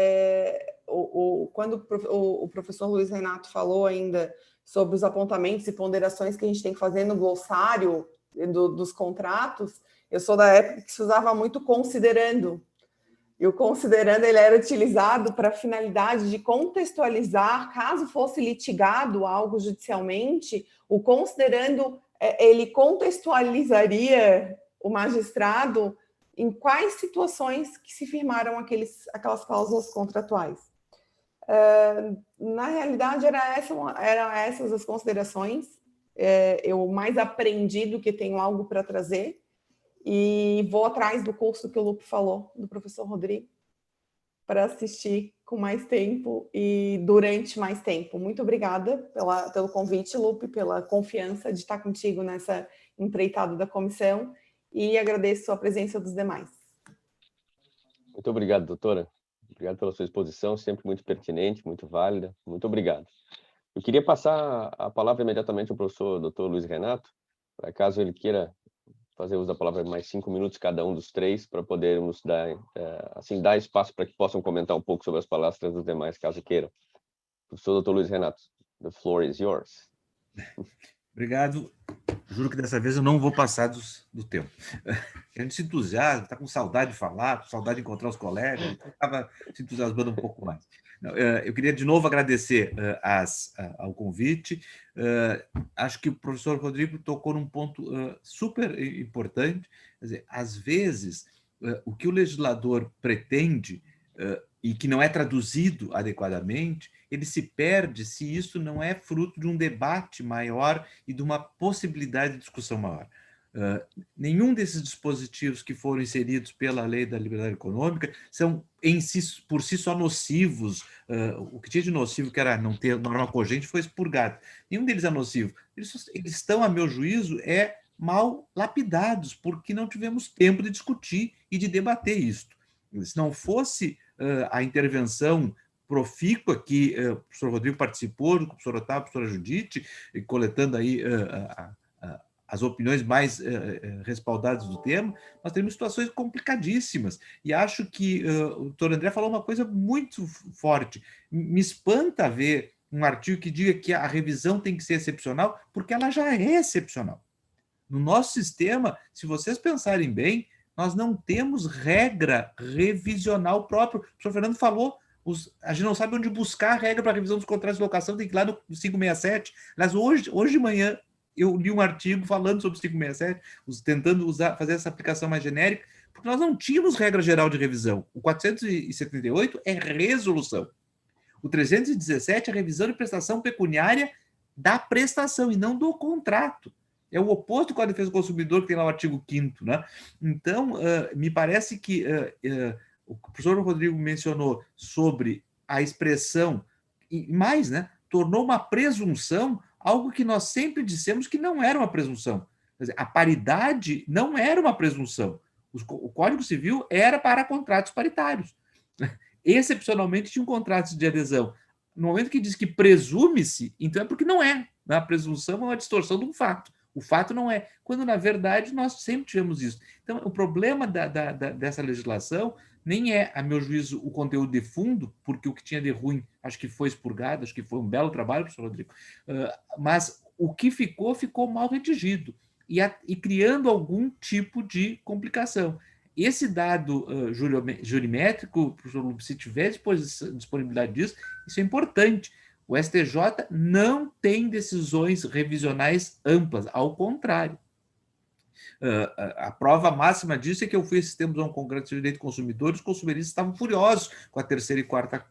quando o professor Luiz Renato falou ainda sobre os apontamentos e ponderações que a gente tem que fazer no glossário dos contratos, eu sou da época que se usava muito considerando. E o considerando ele era utilizado para a finalidade de contextualizar, caso fosse litigado algo judicialmente, o considerando ele contextualizaria o magistrado em quais situações que se firmaram aquelas cláusulas contratuais. Na realidade, eram essas as considerações. Eu mais aprendi do que tenho algo para trazer e vou atrás do curso que o Lupe falou, do professor Rodrigo, para assistir com mais tempo e durante mais tempo. Muito obrigada pelo convite, Lupe, pela confiança de estar contigo nessa empreitada da comissão e agradeço a presença dos demais. Muito obrigado, doutora. Obrigado pela sua exposição, sempre muito pertinente, muito válida. Muito obrigado. Eu queria passar a palavra imediatamente ao professor Dr. Luiz Renato, para caso ele queira fazer uso da palavra mais 5 minutos cada um dos três, para podermos dar espaço para que possam comentar um pouco sobre as palestras dos demais, caso queiram. Professor Dr. Luiz Renato, the floor is yours. Obrigado. Juro que dessa vez eu não vou passar do tempo. A gente se entusiasma, está com saudade de falar, com saudade de encontrar os colegas, então estava se entusiasmando um pouco mais. Eu queria de novo agradecer ao convite. Acho que o professor Rodrigo tocou num ponto super importante. Quer dizer, às vezes, o que o legislador pretende e que não é traduzido adequadamente, ele se perde se isso não é fruto de um debate maior e de uma possibilidade de discussão maior. Nenhum desses dispositivos que foram inseridos pela Lei da Liberdade Econômica são, por si só, nocivos. O que tinha de nocivo, que era não ter norma cogente, foi expurgado. Nenhum deles é nocivo. Eles estão, a meu juízo, mal lapidados, porque não tivemos tempo de discutir e de debater isto. Se não fosse a intervenção profícua que o professor Rodrigo participou, o professor Otávio, a professora Judite, coletando aí as opiniões mais respaldadas do tema, nós temos situações complicadíssimas. E acho que o doutor André falou uma coisa muito forte. Me espanta ver um artigo que diga que a revisão tem que ser excepcional, porque ela já é excepcional. No nosso sistema, se vocês pensarem bem, nós não temos regra revisional própria. O professor Fernando falou, a gente não sabe onde buscar a regra para a revisão dos contratos de locação, tem que ir lá no 567. Aliás, hoje de manhã, eu li um artigo falando sobre o 567, tentando fazer essa aplicação mais genérica, porque nós não tínhamos regra geral de revisão. O 478 é resolução. O 317 é revisão de prestação pecuniária da prestação e não do contrato. É o oposto com a defesa do consumidor, que tem lá o artigo 5º, né? Então, me parece que o professor Rodrigo mencionou sobre a expressão, e mais, né? Tornou uma presunção algo que nós sempre dissemos que não era uma presunção. Quer dizer, a paridade não era uma presunção. O Código Civil era para contratos paritários. Excepcionalmente, tinham contratos de adesão. No momento que diz que presume-se, então é porque não é. A presunção é uma distorção de um fato. O fato não é. Quando, na verdade, nós sempre tivemos isso. Então, o problema dessa legislação nem é, a meu juízo, o conteúdo de fundo, porque o que tinha de ruim acho que foi expurgado, acho que foi um belo trabalho, professor Rodrigo, mas o que ficou, ficou mal redigido e criando algum tipo de complicação. Esse dado jurimétrico, professor, se tiver disponibilidade disso, isso é importante. O STJ não tem decisões revisionais amplas, ao contrário. A prova máxima disso é que eu fui esses tempos a um congresso de direito do consumidor, os consumeristas estavam furiosos com a terceira e quarta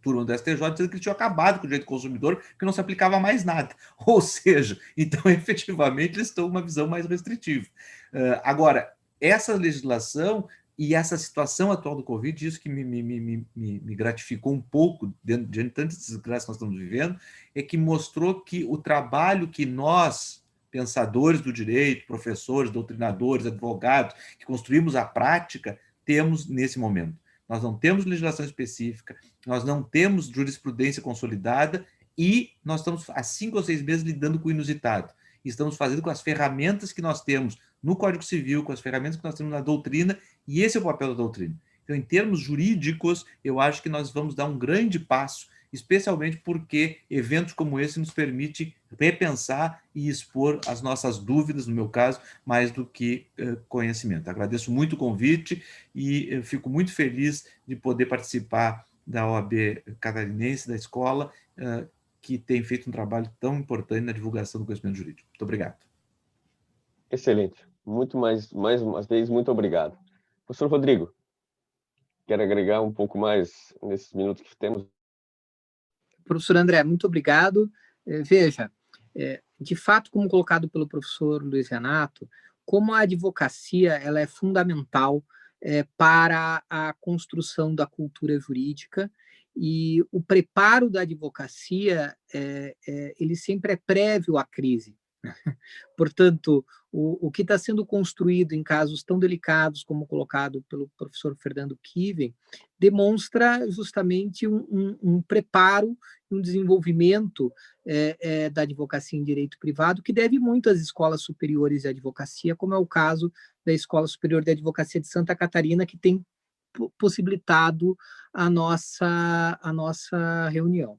turma do STJ, dizendo que eles tinham acabado com o direito do consumidor, porque não se aplicava mais nada. Ou seja, então, efetivamente, eles estão com uma visão mais restritiva. Agora, essa legislação e essa situação atual do Covid, isso que me gratificou um pouco, diante de tantas desgraças que nós estamos vivendo, é que mostrou que o trabalho que nós, pensadores do direito, professores, doutrinadores, advogados, que construímos a prática, temos nesse momento. Nós não temos legislação específica, nós não temos jurisprudência consolidada e nós estamos há 5 ou 6 meses lidando com o inusitado. Estamos fazendo com as ferramentas que nós temos no Código Civil, com as ferramentas que nós temos na doutrina, e esse é o papel da doutrina. Então, em termos jurídicos, eu acho que nós vamos dar um grande passo, especialmente porque eventos como esse nos permitem repensar e expor as nossas dúvidas, no meu caso, mais do que conhecimento. Agradeço muito o convite e fico muito feliz de poder participar da OAB catarinense, da escola, que tem feito um trabalho tão importante na divulgação do conhecimento jurídico. Muito obrigado. Excelente. Mais uma vez, muito obrigado. Professor Rodrigo, quer agregar um pouco mais nesses minutos que temos? Professor André, muito obrigado. Veja, de fato, como colocado pelo professor Luiz Renato, como a advocacia ela é fundamental para a construção da cultura jurídica, e o preparo da advocacia ele sempre é prévio à crise. Portanto, o que está sendo construído em casos tão delicados como colocado pelo professor Fernando Kiven demonstra justamente um preparo, um desenvolvimento da advocacia em direito privado que deve muito às escolas superiores de advocacia, como é o caso da Escola Superior de Advocacia de Santa Catarina, que tem possibilitado a nossa reunião.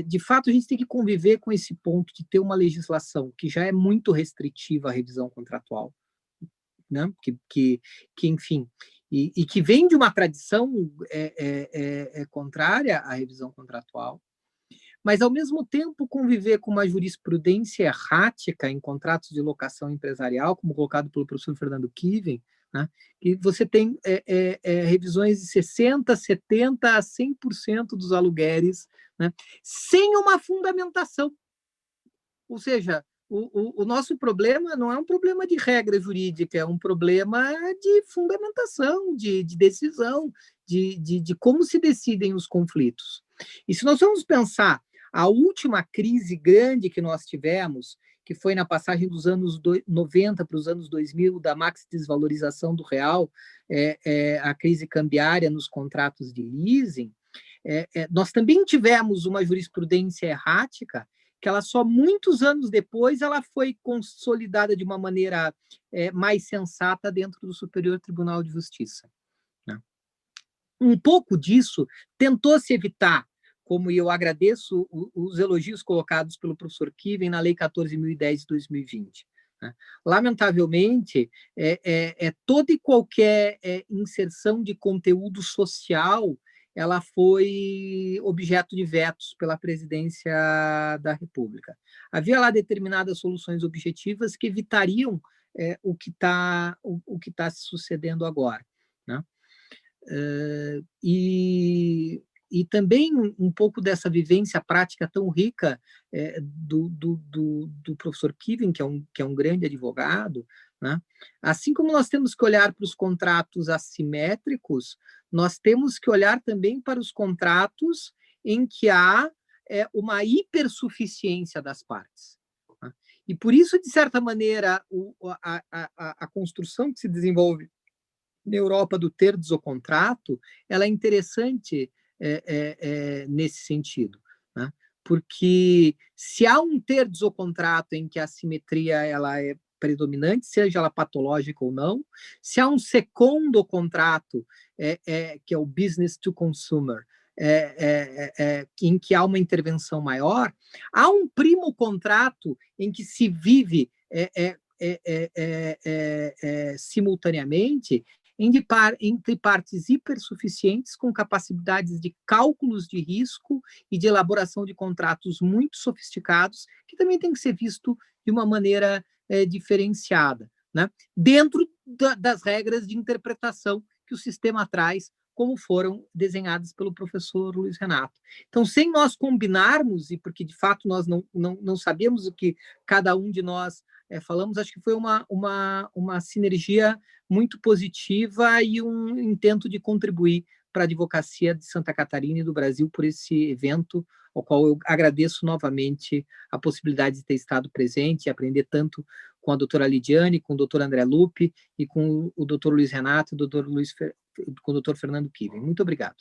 De fato, a gente tem que conviver com esse ponto de ter uma legislação que já é muito restritiva à revisão contratual, né? que enfim, e que vem de uma tradição contrária à revisão contratual, mas, ao mesmo tempo, conviver com uma jurisprudência errática em contratos de locação empresarial, como colocado pelo professor Fernando Kiven, né? Que você tem revisões de 60%, 70% a 100% dos aluguéis, né? Sem uma fundamentação. Ou seja, o nosso problema não é um problema de regra jurídica, é um problema de fundamentação, de decisão, de como se decidem os conflitos. E se nós vamos pensar a última crise grande que nós tivemos, que foi na passagem dos anos 90 para os anos 2000, da maxi-desvalorização do real, a crise cambiária nos contratos de leasing, nós também tivemos uma jurisprudência errática, que ela só muitos anos depois ela foi consolidada de uma maneira mais sensata dentro do Superior Tribunal de Justiça, né? Um pouco disso tentou-se evitar, como eu agradeço os elogios colocados pelo professor Kiven na Lei 14.010 de 2020. Né? Lamentavelmente, toda e qualquer inserção de conteúdo social ela foi objeto de vetos pela presidência da República. Havia lá determinadas soluções objetivas que evitariam o que está se sucedendo agora, né? E também um pouco dessa vivência prática tão rica do professor Kiven, que é um grande advogado, né? Assim como nós temos que olhar para os contratos assimétricos, nós temos que olhar também para os contratos em que há uma hipersuficiência das partes, né? E por isso, de certa maneira, a construção que se desenvolve na Europa do terdes ou contrato, ela é interessante nesse sentido, né? Porque se há um terdes ou contrato em que a assimetria ela é predominante, seja ela patológica ou não, se há um segundo contrato, que é o business to consumer, em que há uma intervenção maior, há um primo contrato em que se vive simultaneamente entre partes hipersuficientes com capacidades de cálculos de risco e de elaboração de contratos muito sofisticados, que também tem que ser visto de uma maneira diferenciada, né? Dentro das regras de interpretação que o sistema traz, como foram desenhadas pelo professor Luiz Renato. Então, sem nós combinarmos, e porque de fato nós não sabemos o que cada um de nós falamos, acho que foi uma sinergia muito positiva e um intento de contribuir para a advocacia de Santa Catarina e do Brasil por esse evento, ao qual eu agradeço novamente a possibilidade de ter estado presente e aprender tanto com a doutora Lidiane, com o doutor André Lupe e com o doutor Luiz Renato e com o doutor Fernando Kiven. Muito obrigado.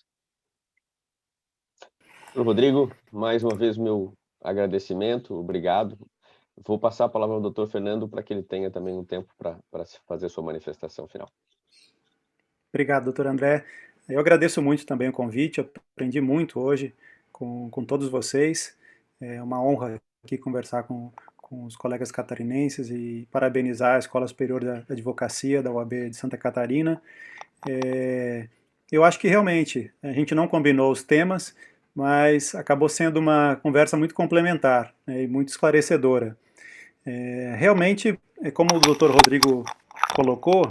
Rodrigo, mais uma vez meu agradecimento, obrigado. Vou passar a palavra ao doutor Fernando para que ele tenha também um tempo para fazer sua manifestação final. Obrigado, doutor André. Eu agradeço muito também o convite, eu aprendi muito hoje com todos vocês. É uma honra aqui conversar com os colegas catarinenses e parabenizar a Escola Superior da Advocacia da UAB de Santa Catarina. Eu acho que realmente a gente não combinou os temas, mas acabou sendo uma conversa muito complementar, né, e muito esclarecedora. Realmente, como o doutor Rodrigo colocou,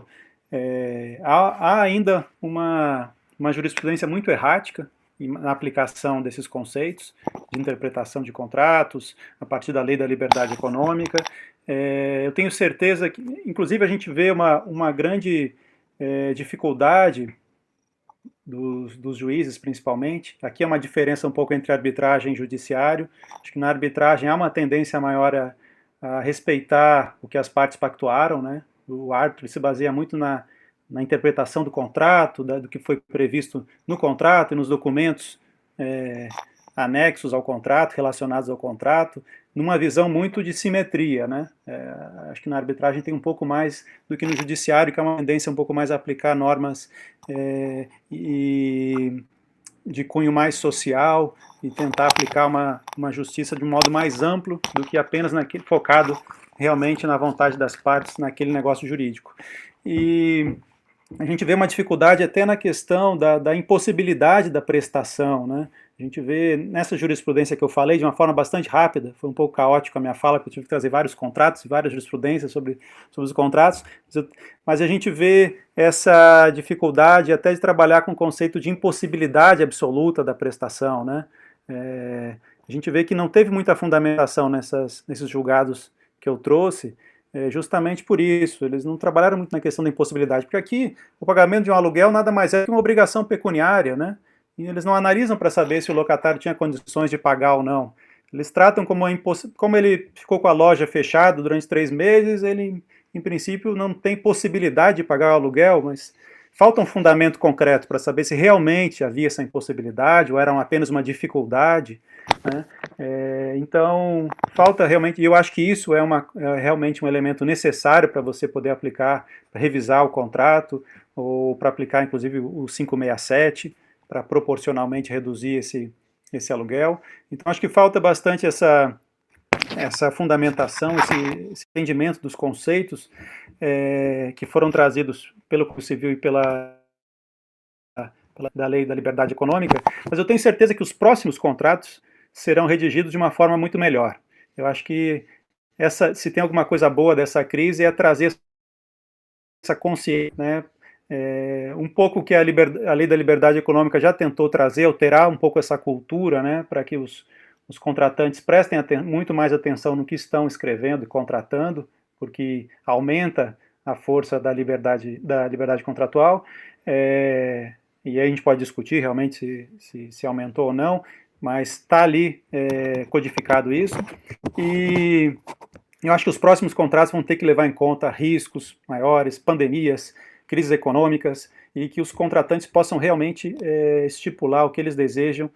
há ainda uma jurisprudência muito errática na aplicação desses conceitos de interpretação de contratos, a partir da lei da liberdade econômica. Eu tenho certeza que, inclusive, a gente vê uma grande dificuldade dos juízes, principalmente. Aqui é uma diferença um pouco entre arbitragem e judiciário. Acho que na arbitragem há uma tendência maior a respeitar o que as partes pactuaram, né? O árbitro se baseia muito na interpretação do contrato, do que foi previsto no contrato e nos documentos anexos ao contrato, relacionados ao contrato, numa visão muito de simetria, né? Acho que na arbitragem tem um pouco mais do que no judiciário, que é uma tendência um pouco mais a aplicar normas de cunho mais social e tentar aplicar uma justiça de um modo mais amplo do que apenas focado realmente na vontade das partes naquele negócio jurídico. E a gente vê uma dificuldade até na questão da impossibilidade da prestação, né? A gente vê nessa jurisprudência que eu falei de uma forma bastante rápida, foi um pouco caótico a minha fala, porque eu tive que trazer vários contratos e várias jurisprudências sobre os contratos, mas a gente vê essa dificuldade até de trabalhar com o conceito de impossibilidade absoluta da prestação, né? A gente vê que não teve muita fundamentação nesses julgados que eu trouxe, justamente por isso, eles não trabalharam muito na questão da impossibilidade, porque aqui o pagamento de um aluguel nada mais é que uma obrigação pecuniária, né? E eles não analisam para saber se o locatário tinha condições de pagar ou não. Eles tratam como ele ficou com a loja fechada durante 3 meses, ele, em princípio, não tem possibilidade de pagar o aluguel, mas falta um fundamento concreto para saber se realmente havia essa impossibilidade ou era apenas uma dificuldade, né? Então, falta realmente, e eu acho que isso é realmente um elemento necessário para você poder aplicar, para revisar o contrato, ou para aplicar, inclusive, o 567, para proporcionalmente reduzir esse aluguel. Então, acho que falta bastante essa fundamentação, esse entendimento dos conceitos que foram trazidos pelo Código Civil e da Lei da Liberdade Econômica, mas eu tenho certeza que os próximos contratos serão redigidos de uma forma muito melhor. Eu acho que se tem alguma coisa boa dessa crise é trazer essa consciência, né? Um pouco que a Lei da Liberdade Econômica já tentou trazer, alterar um pouco essa cultura, né, para que os contratantes prestem muito mais atenção no que estão escrevendo e contratando, porque aumenta a força da liberdade contratual, e aí a gente pode discutir realmente se aumentou ou não, mas está ali codificado isso, e eu acho que os próximos contratos vão ter que levar em conta riscos maiores, pandemias, crises econômicas, e que os contratantes possam realmente estipular o que eles desejam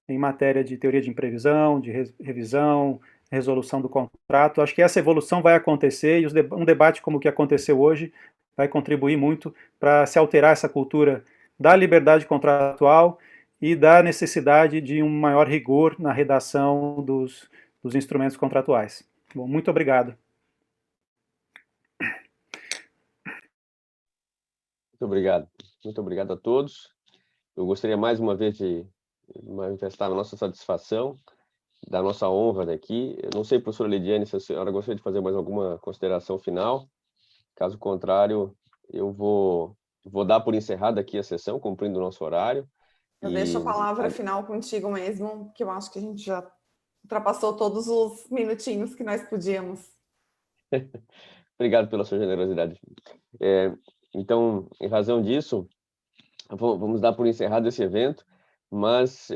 em matéria de teoria de imprevisão, de revisão, resolução do contrato. Acho que essa evolução vai acontecer e um debate como o que aconteceu hoje vai contribuir muito para se alterar essa cultura da liberdade contratual e da necessidade de um maior rigor na redação dos instrumentos contratuais. Bom, muito obrigado. Muito obrigado a todos. Eu gostaria mais uma vez de manifestar a nossa satisfação, da nossa honra daqui. Eu não sei, professora Lidiane, se a senhora gostaria de fazer mais alguma consideração final. Caso contrário, eu vou dar por encerrada aqui a sessão, cumprindo o nosso horário. Eu deixo a palavra final contigo mesmo, que eu acho que a gente já ultrapassou todos os minutinhos que nós podíamos. Obrigado pela sua generosidade. Então, em razão disso, vamos dar por encerrado esse evento, mas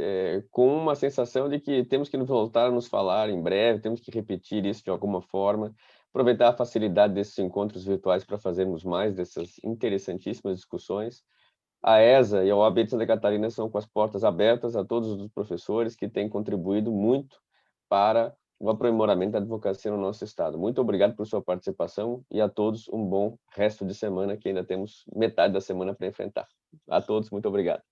com uma sensação de que temos que voltar a nos falar em breve, temos que repetir isso de alguma forma, aproveitar a facilidade desses encontros virtuais para fazermos mais dessas interessantíssimas discussões. A ESA e a OAB de Santa Catarina são com as portas abertas a todos os professores que têm contribuído muito para o aprimoramento da advocacia no nosso estado. Muito obrigado por sua participação e a todos um bom resto de semana, que ainda temos metade da semana para enfrentar. A todos, muito obrigado.